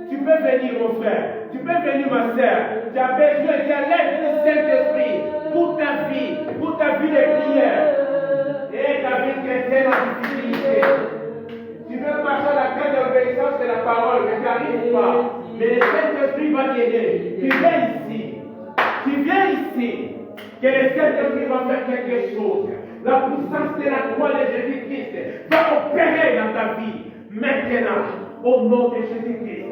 Tu peux venir, mon frère. Tu peux venir, ma soeur. Tu as besoin de l'aide du Saint-Esprit pour ta vie de prière. Et ta vie chrétienne en difficulté. Tu veux marcher à la carte d'obéissance de la parole, mais tu n'arrives pas. Mais le Saint-Esprit va t'aider. Tu viens ici. Tu viens ici. Que le Saint-Esprit va faire quelque chose. La puissance de la croix de Jésus-Christ va opérer dans ta vie. Maintenant, au nom de Jésus-Christ.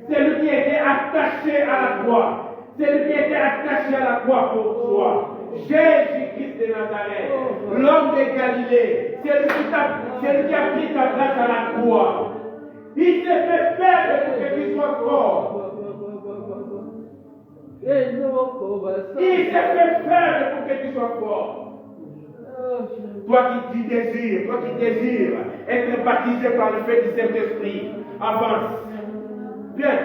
C'est lui qui était attaché à la croix. C'est lui qui était attaché à la croix pour toi. Jésus-Christ de Nazareth, l'homme de Galilée, c'est lui qui a pris ta place à la croix. Il s'est fait faible pour que tu sois fort. Il s'est fait faible pour que tu sois fort. Toi qui désires être baptisé par le fait du Saint-Esprit, avance. Viens.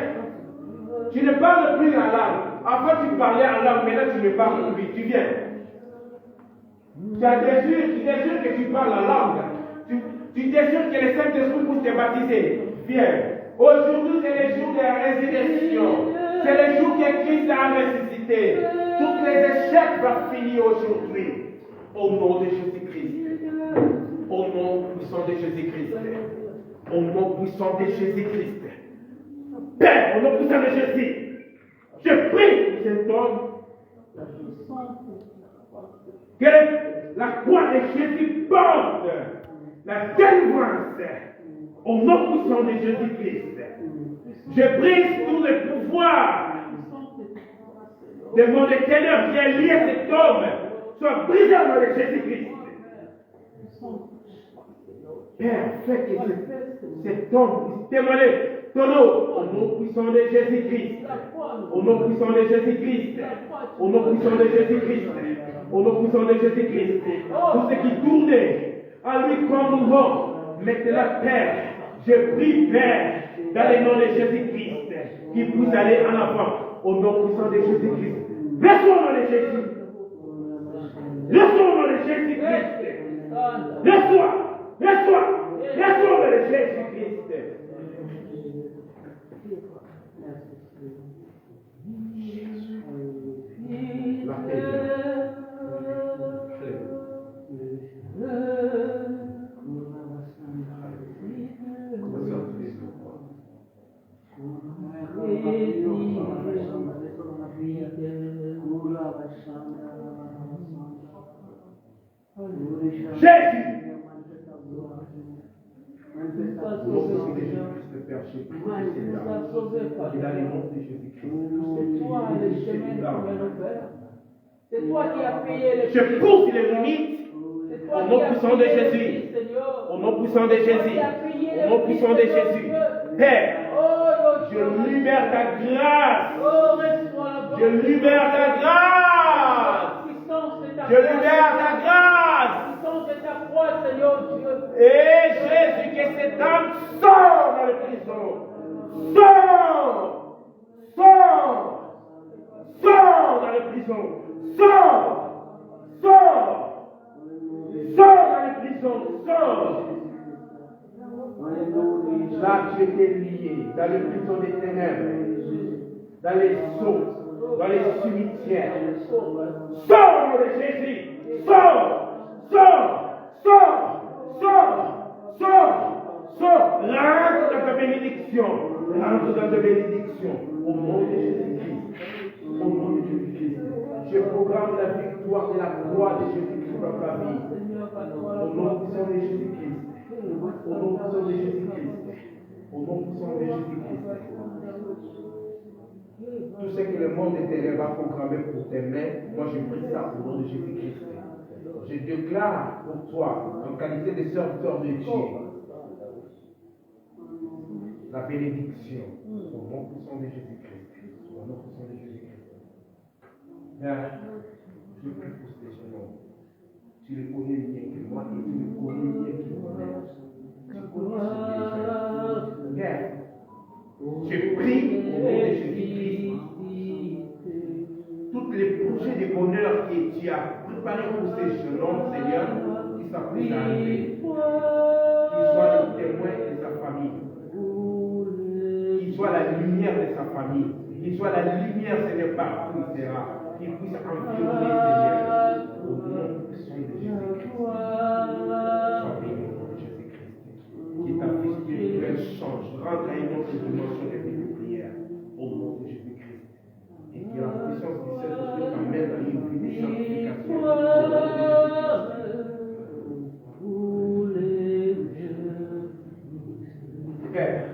Tu ne parles plus en langue. Avant tu parlais en langue, maintenant tu ne parles plus. Tu viens. Tu désires que tu parles en langue. Tu désires que le Saint-Esprit puisse te baptiser. Viens. Aujourd'hui, c'est le jour de la résurrection. C'est le jour que Christ a ressuscité. Tous les échecs vont finir aujourd'hui. Au nom de Jésus-Christ. Au nom puissant de Jésus-Christ. Au nom puissant de Jésus-Christ. Père, au nom puissant de Jésus, je prie pour cet homme que la croix de Jésus porte la délivrance au nom puissant de Jésus-Christ. Je brise tout le pouvoir de mon éternel qui est lié à cet homme, soit brisé au nom de Jésus-Christ. Père, fais que cet homme puisse témoigner ton nom au nom puissant de Jésus-Christ. Au nom puissant de Jésus-Christ. Au nom puissant de Jésus-Christ. Au nom puissant de Jésus-Christ. Tout ce qui tournait à lui comme mouvant, maintenant, Père, je prie, Père, dans le nom de Jésus-Christ, qu'il puisse aller en avant. Au nom puissant de Jésus-Christ. Laisse-moi au nom de Jésus. Laisse-moi au nom de Jésus-Christ. Laisse-moi. Laisse-moi. Laisse-moi au nom de Jésus-Christ. Jésus. C'est toi qui as payé le Je pousse les limites au nom puissant de Jésus. Au nom puissant de Jésus. Au nom puissant de Jésus. Père, je libère ta grâce. Je libère ta grâce. Je libère ta grâce. Et Jésus, que cet homme sort dans la prison. Sort dans la prison. Sors dans les prisons. Sors. Là, tu étais lié dans les prisons des ténèbres, dans les seaux, dans les cimetières. Sors de Jésus. Sors. Rentre dans ta bénédiction. Au nom de Jésus-Christ. Au nom de Jésus-Christ. Je programme la victoire de la croix de Jésus-Christ dans ta vie. Au nom puissant de Jésus-Christ. Au nom puissant de Jésus-Christ. Au nom puissant de Jésus-Christ. Tout ce que le monde éternel va programmer pour tes mains, moi je prie ça au nom de Jésus-Christ. Je déclare pour toi, en qualité de serviteur de Dieu, la bénédiction au nom puissant de Jésus-Christ. Au nom puissant de Jésus-Christ. Père, je prie pour ces gens. Tu les connais mieux que moi et tu les connais mieux que moi. Tu connais ce que Père, je prie au nom de Jésus-Christ. Tous les projets de bonheur que tu as préparés pour ces jeunes hommes, Seigneur, qui s'apprêtent à arriver, qu'ils soient les témoins de sa famille, qu'ils soient la la lumière de sa famille. Qu'il soit la lumière, Seigneur, partout où il sera. Qu'il puisse environner, Seigneur. Au nom puissant de Jésus-Christ. Sois béni au nom de Jésus-Christ. Qu'il ta vie spirituelle change. Rentre à une autre dimension de vie de prière. Au nom de Jésus-Christ. Et que la puissance du Saint-Esprit t'amène à une vie de sanctification. Au nom de Jésus-Christ. Père.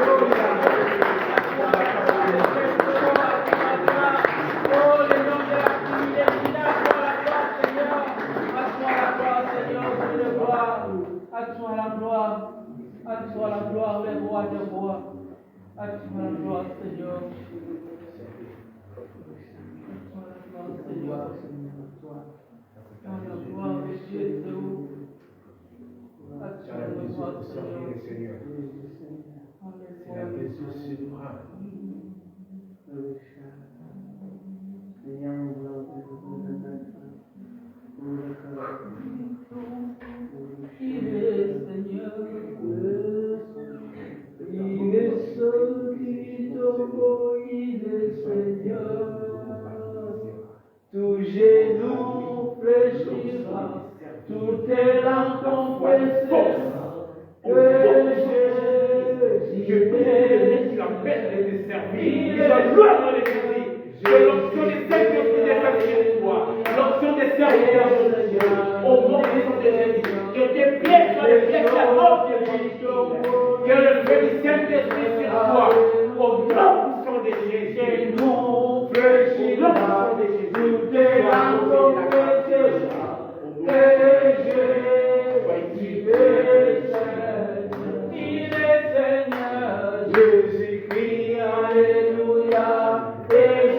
Gloria Acclame la gloire, Seigneur. Acclame la gloire, Seigneur. Acclame la gloire de Jésus. Acclame la gloire, Seigneur. Il est Seigneur. Il est solide, il est Seigneur. Tout genou fléchira, toutes langues confesseront que Jésus est la peine de te servir. Il va gloire dans les esprits. Que l'onction des saints est sur toi. L'onction des serviteurs au nom de Jésus. Que tes pieds soient les pieds de la mort de Jésus. Que le feu du Saint-Esprit sur toi. Au nom puissant de Jésus. nous fléchira, toutes langues confesseront que Jésus est Seigneur. Il est Seigneur. Jésus-Christ, alléluia. Et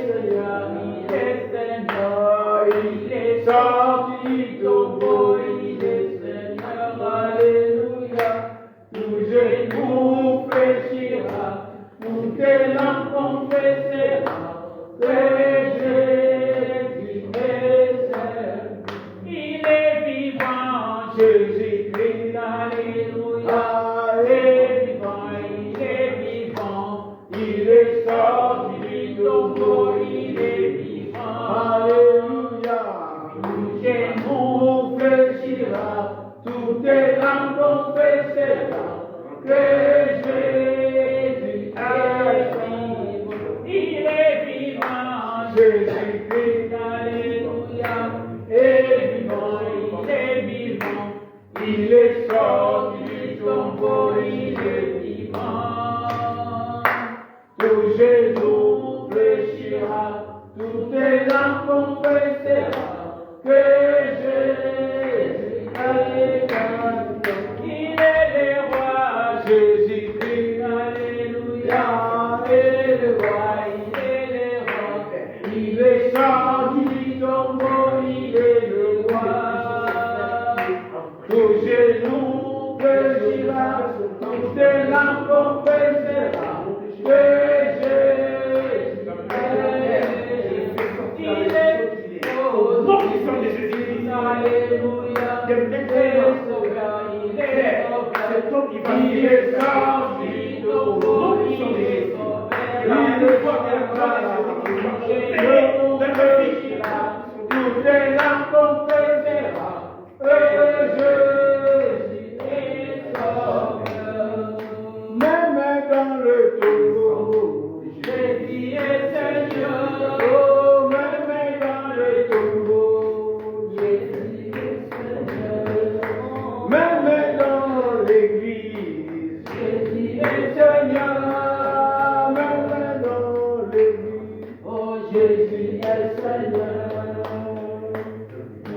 Seigneur, il est Seigneur. Il est sorti du tombeau, il est Seigneur, alléluia. Tout genou fléchira, toutes langues confesseront que Jésus est Seigneur. Il est vivant, Jésus-Christ, alléluia. Il est vivant, il est vivant. Il est sorti du tombeau, il est vivant, alléluia. Tout genou fléchira, toutes langues confesseront que Jésus est vivant. Il est vivant, Jésus-Christ, alléluia. Et vivant, il est vivant. Il est sorti du tombeau, il est vivant. Tout genou fléchira, toutes langues confesseront que Jésus est Seigneur. Il est le roi, Jésus-Christ, alléluia. Et le roi, il est le roi. Il est sorti du tombeau, il est le roi. Tout genou fléchira, toutes langues confesseront que Jésus est au nom puissant de Jésus-Christ, alléluia. Il est sorti du tombeau, il est sauvé. Il est toutes les langues confesseront que Jésus est sauveur. Même dans le tombeau, Jésus est Seigneur. Oh, même dans le tombeau, Jésus est Seigneur. Même dans l'église, Jésus est Seigneur. Même dans l'église, oh, Jésus est Seigneur.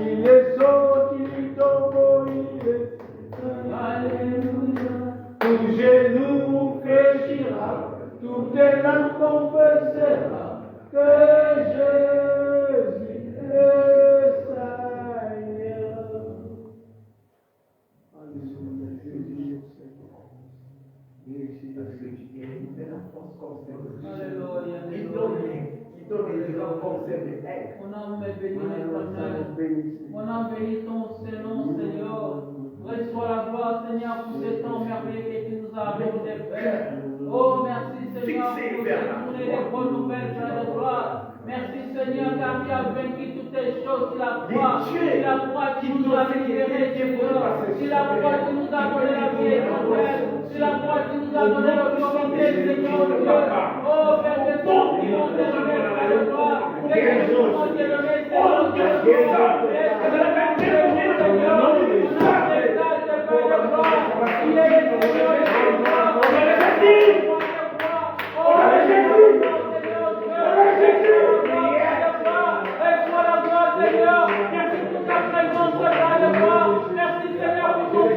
Il est sorti du tombeau, il est Seigneur. Alléluia. Tout genou fléchira, toutes les langues confesseront que Jésus est Seigneur. Alléluia. Mon âme est bénie l'éternel. Mon âme bénit ton Saint-Nom, Seigneur. Reçois la gloire, Seigneur, pour ce temps merveilleux que tu nous as accordé, Père. Oh, merci, Seigneur, pour cette journée de bonnes nouvelles, Père de gloire. Merci, Seigneur, car tu as vaincu toutes les choses. C'est la croix qui nous a libérés, Seigneur. C'est la croix qui nous a donné la vie éternelle. C'est la croix qui nous a donné l'autorité, Seigneur Dieu. Oh, Père de ton nom, Père de gloire. Père de ton nom, Seigneur Dieu. Il est le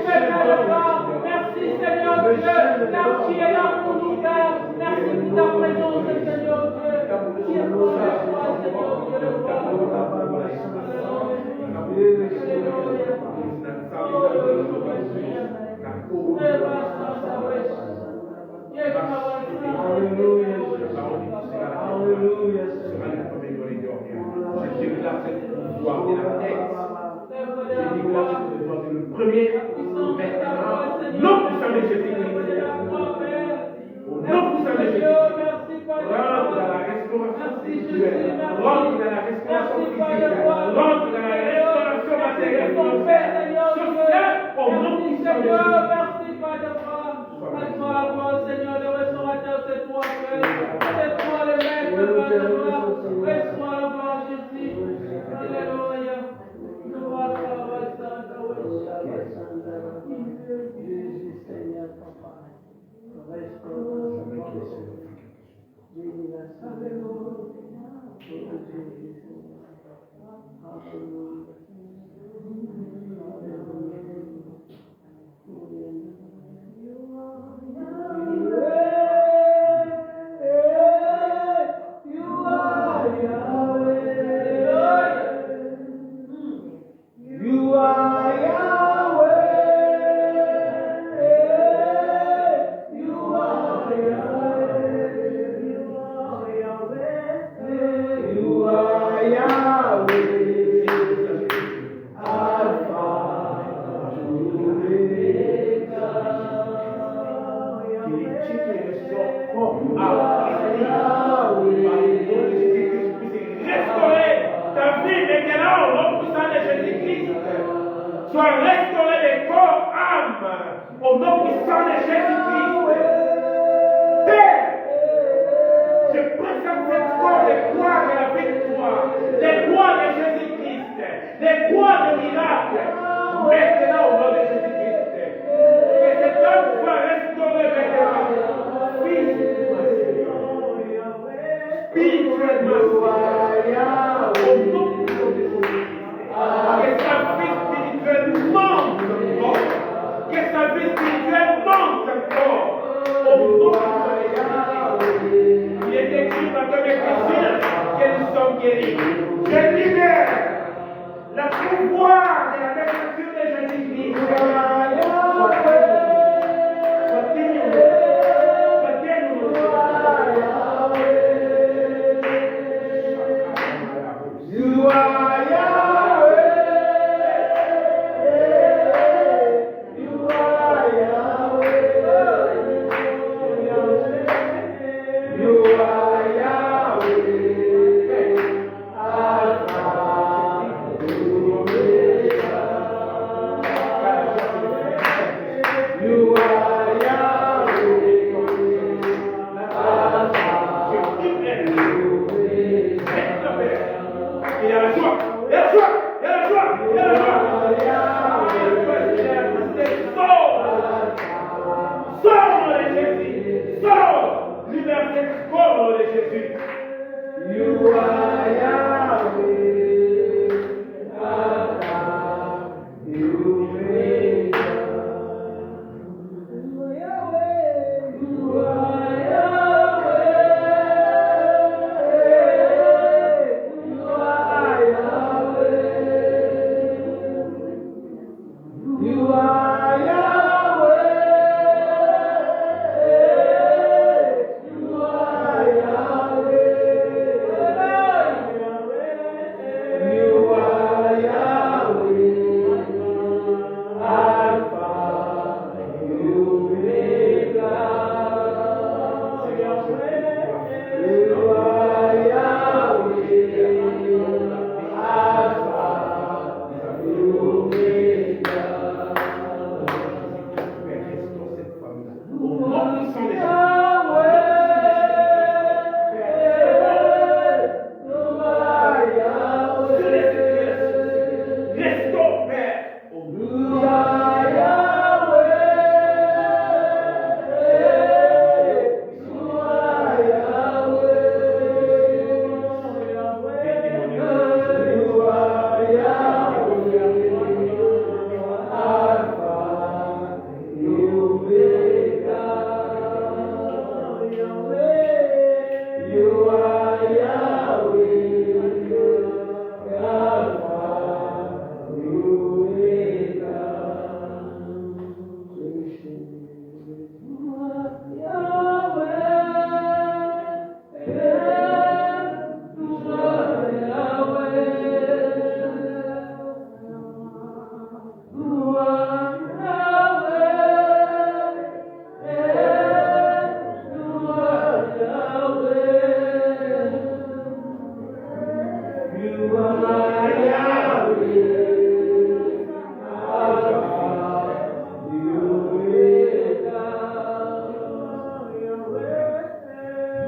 Seigneur de gloire. Merci Seigneur Dieu, car tu es là pour nous faire. Merci Alléluia. Alléluia. Je déclare cette pouvoir de la tête. Je déclare cette pouvoir de le premier. Maintenant, non puissant de Jésus-Christ. Au nom puissant de Jésus-Christ. Rentre dans la restauration spirituelle. Rentre dans la restauration physique. Rentre dans la restauration matérielle. Sociale. Au nom puissant de Jésus-Christ. Seigneur, le restaurateur, c'est toi, Père. C'est toi le maître, Père de gloire. Restaure la gloire, Jésus. Alléluia. Jésus, Seigneur, Papa.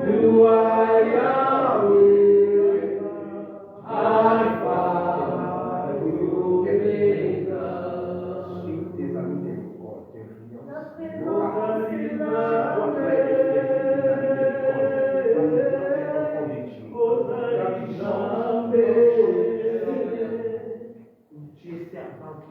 You are Yahweh, Alpha, Omega. Des amis des corps, tu es servant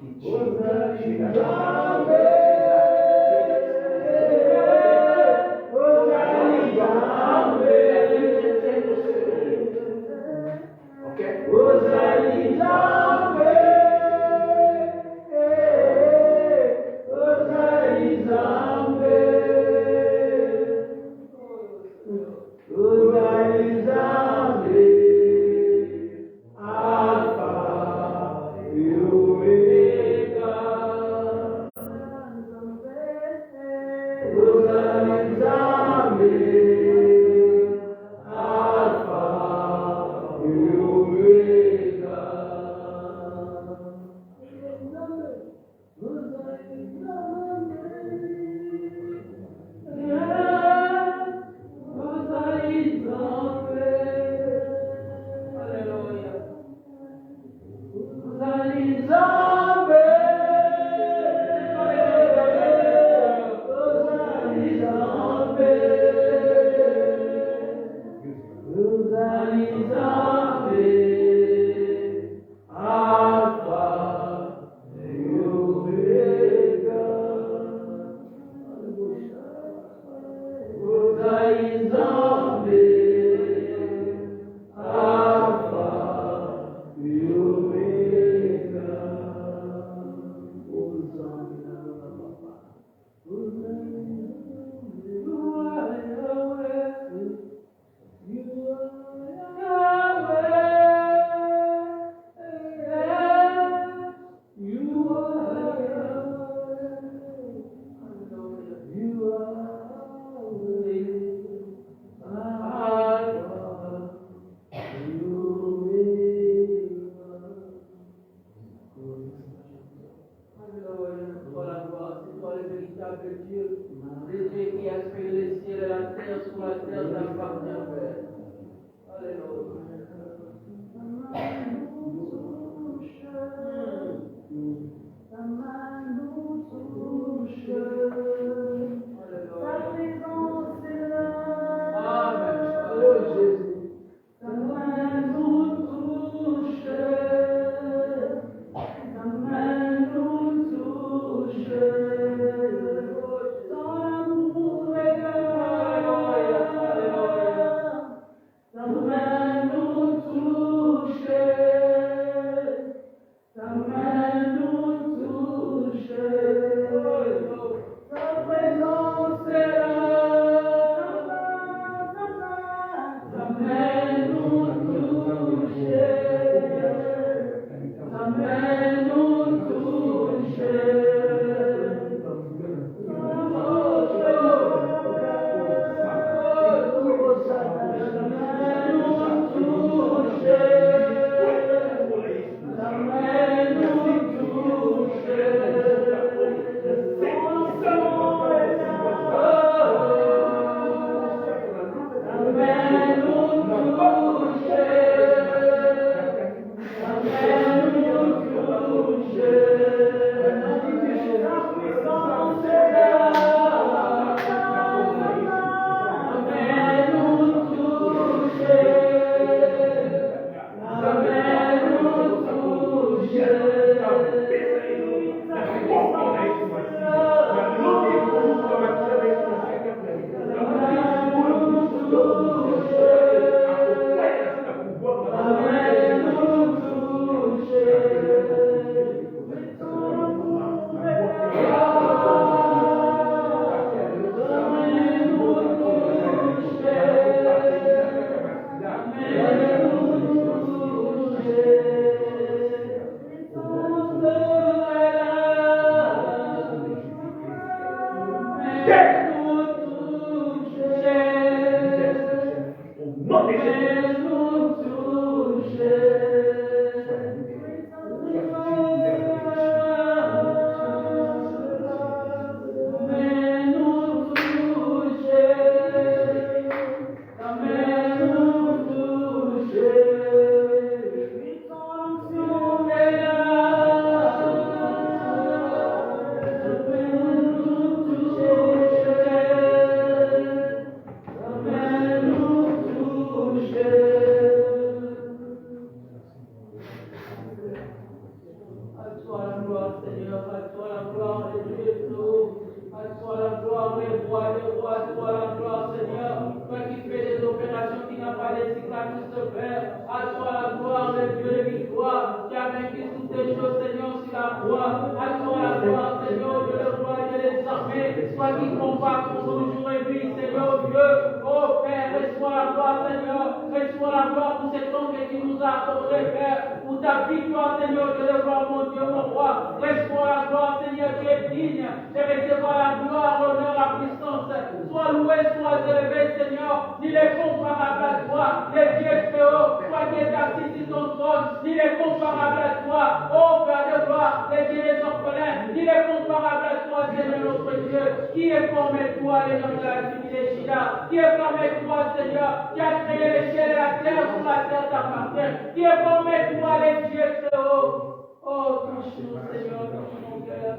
Christ, Père. À toi la gloire, le Dieu de victoire, qui a vaincu toutes les choses, Seigneur, sur la croix. À toi la gloire, Seigneur, Dieu de gloire, Dieu des armées. Toi qui combat pour nos jours et vie, Seigneur Dieu. Oh Père, reçois la gloire, Seigneur. Reçois la gloire pour cet homme que tu nous as accordé, Père. Pour ta victoire, Seigneur, Dieu de gloire, mon Dieu, mon roi. Reçois la gloire, Seigneur, tu es digne de recevoir la gloire, l'honneur, la puissance. Sois loué, sois élevé, Seigneur. Il est comparable à toi, les dieux très haut. Toi qui es assis sur ton trône, il est comparable à toi. Oh Père de gloire, les dieux des orphelins, il est comparable à toi, Seigneur notre Dieu. Qui est comme toi, les gens de la divinité Shida? Qui est comme toi, Seigneur, qui a créé les ciels et la terre sur la terre t'appartient? Qui est comme toi, les dieux très haut? Oh, touche-nous, Seigneur, touche mon cœur.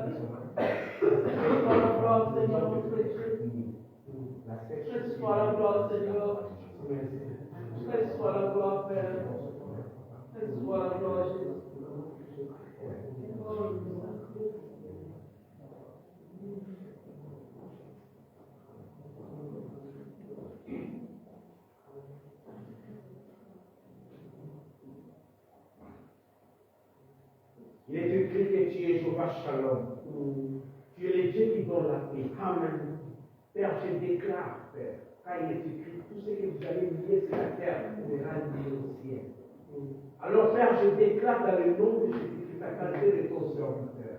Reçois la gloire, Seigneur, notre Dieu. Reçois la gloire, Seigneur. Reçois la gloire, Père. Reçois la gloire, Jésus. Oh, Il est écrit que tu es Jéhovah Shalom. Tu es le Dieu qui donne la paix. Amen. Père, je déclare, Père, quand il est écrit, tout ce que vous allez lier sur la terre sera lié au ciel. Alors, Père, je déclare dans le nom de Jésus, ta qualité de ton serviteur,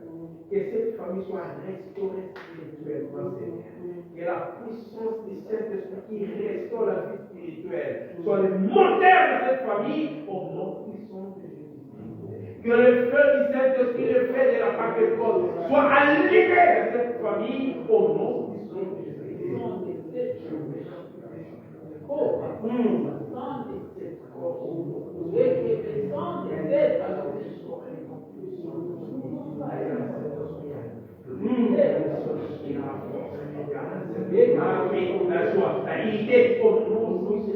que cette famille soit restaurée spirituellement, Seigneur. Que la puissance du Saint-Esprit qui restaure la vie spirituelle soit le moteur de cette famille au nom puissant de Jésus. Que le feu du Saint-Esprit, le feu de la Pentecôte, soit allumé dans cette famille au nom puissant de Jésus. Oh, la joie, la unité au nom de Jésus.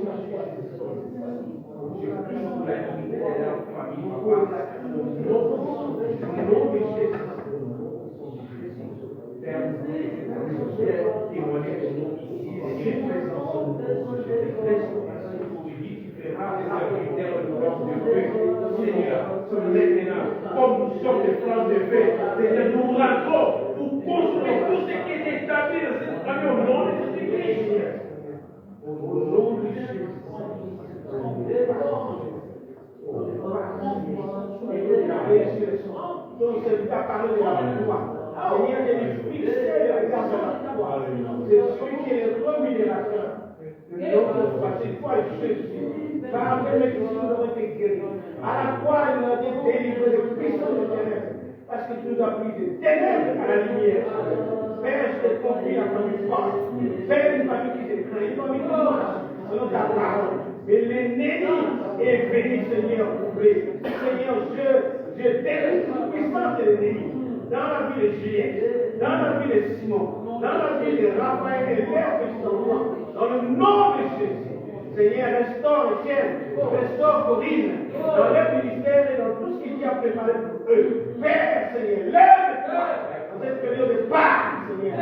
Je prie pour la unité de la famille, au nom de Jésus. Père, témoigner de nous ici, de Dieu présent. Tu dis, tu feras des serviteurs de force de feu. Seigneur, maintenant, comme nous sommes des flammes de feu, Seigneur, nous rentrons pour construire tout ce qui est établi dans cette famille au nom de Jésus-Christ. Au nom de Jésus. Donc, c'est pas parler de la foi. Seigneur, il est fixé le regard sur la foi. C'est celui qui est le premier de la foi. Notre foi, c'est toi et Jésus. Par après, mes questions nous avons été guéris. À la croix, il nous a été délivrés de puissance de ténèbres. Parce que tu nous as pris des ténèbres à la lumière. Père, je t'ai confié à ton histoire. Père, une famille qui te craint, une famille qui marche selon ta parole. Et l'ennemi est venu, Seigneur, prouver. Seigneur, je délaisse la puissance de l'ennemi. Dans la vie de Juliette, dans la vie de Simon, dans la vie de Raphaël et Léa que tu t'envoies, dans le nom de Jésus. Seigneur, restaure le ciel, restaure Corinne, dans leur ministère et dans tout ce qu'il y a préparé pour eux. Père, Seigneur, lève-toi dans cette période de Pâques, Seigneur.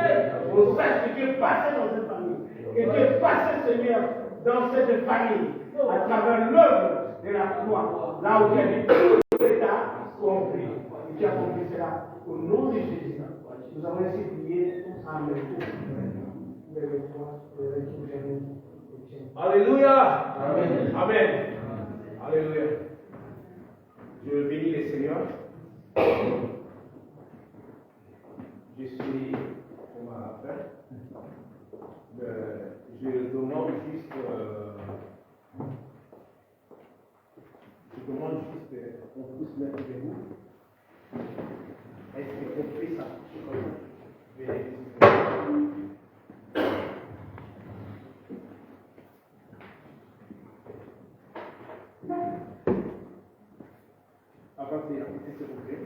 On sache que Dieu passait dans cette famille, que Dieu passait, Seigneur, dans cette famille, à travers l'œuvre de la croix, là où il y a des tout l'État compris. Et tu as compris cela. Au nom de Jésus, nous avons ainsi prié. Amen. Alléluia. Amen. Amen. Alléluia. Je bénis le Seigneur. Je suis comme à la fin. Je demande juste qu'on puisse mettre debout. Est-ce qu'on fait ça? Avancez, s'il vous plaît.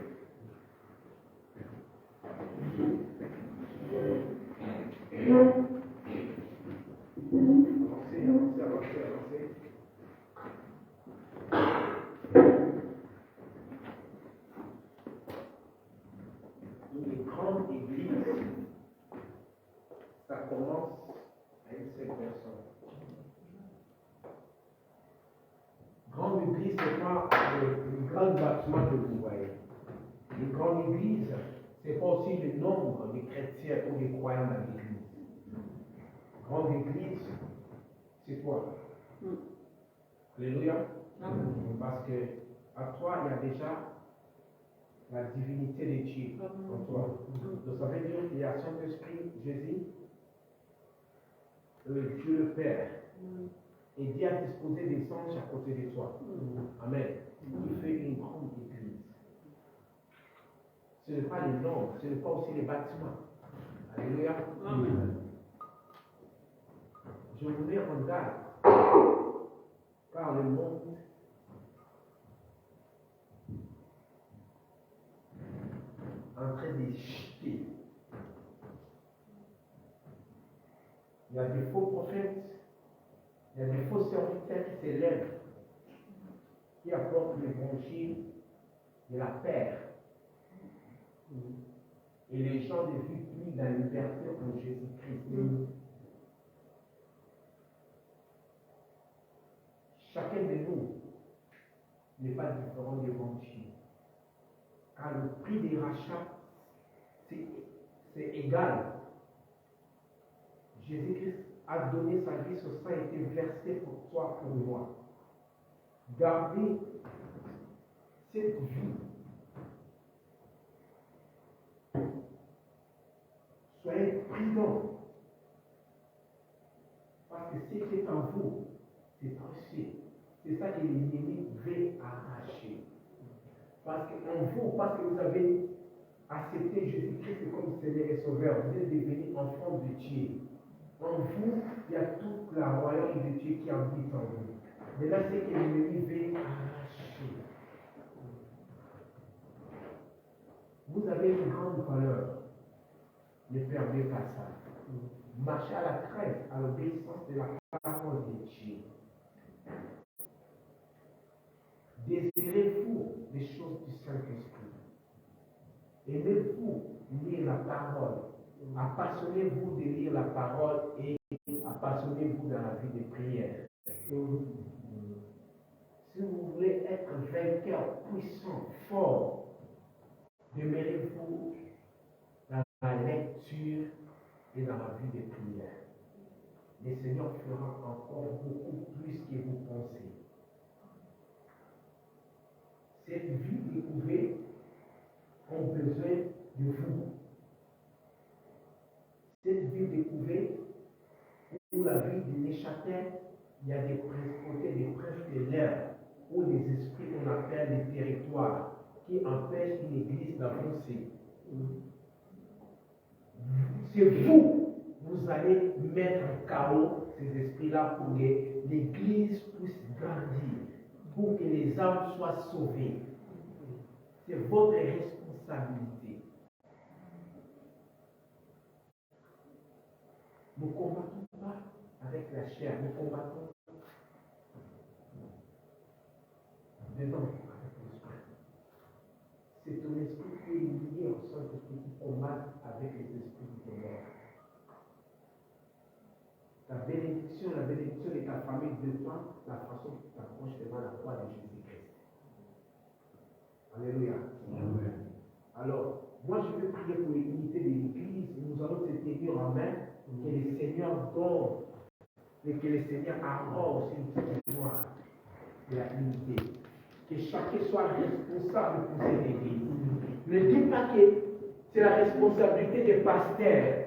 Avancez. Une grande église, ça commence à une seule personne. c'est pas le grand bâtiment que vous voyez. Une grande église, c'est pas aussi le nombre de chrétiens ou de croyants dans l'église. Grande église, c'est toi. Alléluia. Parce que à toi, il y a déjà la divinité de Dieu en toi. Donc ça veut dire qu'il y a Saint-Esprit, Jésus, Dieu le Père. Et Dieu a disposé des anges à côté de toi. Amen. Il fait une grande église. Ce n'est pas les noms, ce n'est pas aussi les bâtiments. Alléluia. Amen. Je vous mets en garde, car le monde est en train de chuter. Il y a des faux prophètes, il y a des faux serviteurs qui s'élèvent, qui apportent l'évangile de la paix. Et les gens ne vivent plus dans la liberté en Jésus-Christ. Chacun de nous n'est pas différent de l'évangile. Car le prix des rachats, c'est égal. Jésus-Christ a donné sa vie, son sang a été versé pour toi, pour moi. Gardez cette vie. Soyez prudents. Parce que ce qui est en vous, c'est précieux. C'est ça que l'ennemi veut arracher. Parce qu'en vous, parce que vous avez accepté Jésus-Christ comme Seigneur et Sauveur, vous êtes devenus enfants de Dieu. En vous, il y a toute la royaume de Dieu qui habite en vous. Mais là, c'est que l'ennemi veut arracher. Vous avez une grande valeur. Ne perdez pas ça. Marchez à la crainte, à l'obéissance de la parole de Dieu. Désirez-vous les choses du Saint-Esprit. Aimez-vous lire la parole. Appassionnez-vous de lire la parole et appassionnez-vous dans la vie de prière. Si vous voulez être vainqueur puissant, fort, demeurez-vous dans la lecture et dans la vie de prière. Le Seigneur fera encore beaucoup plus que vous pensez. Cette vie découverte a besoin de vous. Cette vie découverte, où la vie de Néchatel, il y a des principautés, des princes de l'air, ou des esprits qu'on appelle les territoires, qui empêchent une église d'avancer. C'est vous, vous allez mettre en chaos ces esprits-là pour que l'église puisse grandir, pour que les âmes soient sauvées. C'est votre responsabilité. Nous ne combattons pas avec la chair, nous combattons dedans avec l'esprit. C'est ton esprit qui est lié au Saint-Esprit qui combat avec les esprits du ténèbres. La bénédiction de ta famille dépend de la façon dont tu t'approches devant la croix de Jésus-Christ. Alléluia. Amen. Alors, moi je veux prier pour l'unité de l'Église. Nous allons se tenir en main. Que le Seigneur donne et que le Seigneur arrose une petite joie de la unité. Que chacun soit responsable pour cette Église. Ne dis pas que c'est la responsabilité des pasteurs.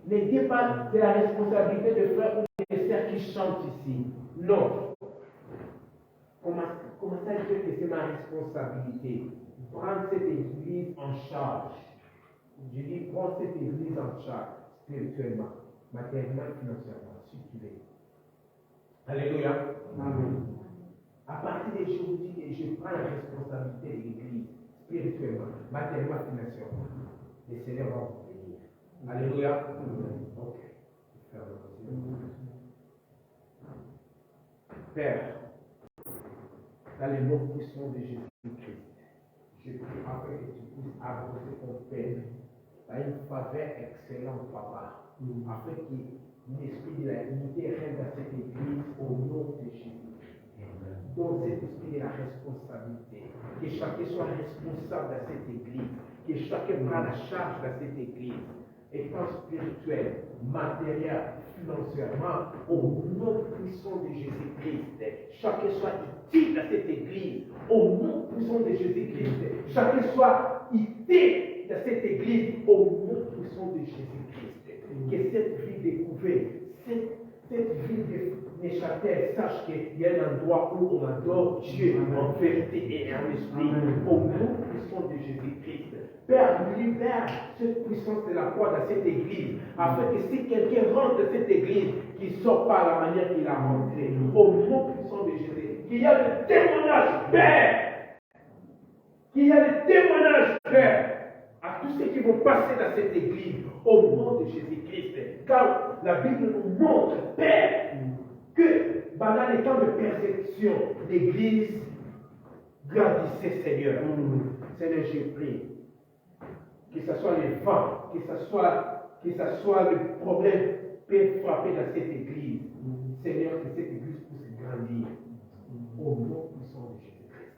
Ne dis pas que c'est la responsabilité des frères ou des sœurs qui chantent ici. Non. Comment ça dire que c'est ma responsabilité? Prendre cette Église en charge. Je dis prendre cette Église en charge spirituellement, matériellement et financièrement, si tu veux. Alléluia. Amen. À partir d'aujourd'hui, je prends la responsabilité de l'Église spirituellement, matériellement et financièrement. Le Seigneur va vous bénir. Alléluia. Amen. Ok. Père, dans le nom puissant de Jésus-Christ, je prie afin que tu puisses avancer ton Père à une faveur excellente, Papa, afin que l'esprit de la unité règne dans cette église au nom de Jésus. Donc cet esprit de la responsabilité. Que chacun soit responsable dans cette église. Que chacun prenne la charge dans cette église. Étant spirituel, matériel, financièrement, au nom puissant de Jésus-Christ. Chacun soit utile dans cette église. Au nom puissant de Jésus-Christ. Chacun soit utile dans cette église. Au nom puissant de Jésus-Christ. Que cette vie découverte, cette vie de Neuchâtel sache qu'il y a un endroit où on adore Dieu en vérité et en esprit. Au nom puissant de Jésus-Christ. Père, libère cette puissance de la foi dans cette église, afin que si quelqu'un rentre dans cette église, qu'il ne sort pas à la manière qu'il a rentré. Au nom puissant de Jésus, qu'il y a le témoignage, Père. Qu'il y a le témoignage, Père, à tous ceux qui vont passer dans cette église, au nom de Jésus-Christ. Car la Bible nous montre, Père, que pendant les temps de persécution, l'église grandissait, Seigneur. Seigneur, j'ai prié. Que ce soit les vents, que ce soit le problème peut frapper dans cette église. Seigneur, que cette église puisse grandir. Au nom puissant de Jésus-Christ.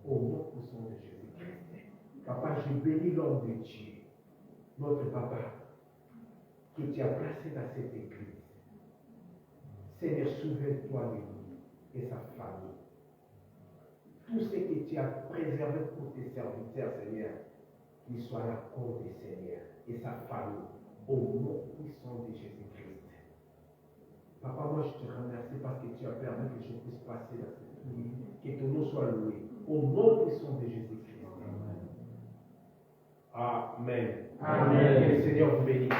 Au nom puissant de Jésus-Christ. Papa, je bénis l'homme de Dieu, notre papa, que tu as placé dans cette église. Seigneur, souviens-toi de lui et sa famille. Tout ce que tu as préservé pour tes serviteurs, Seigneur, qu'il soit la cause du Seigneur et sa famille, au nom puissant de Jésus-Christ. Papa, moi je te remercie parce que tu as permis que je puisse passer dans cette vie, que ton nom soit loué, au nom puissant de Jésus-Christ. Amen. Amen. Que le Seigneur vous bénisse.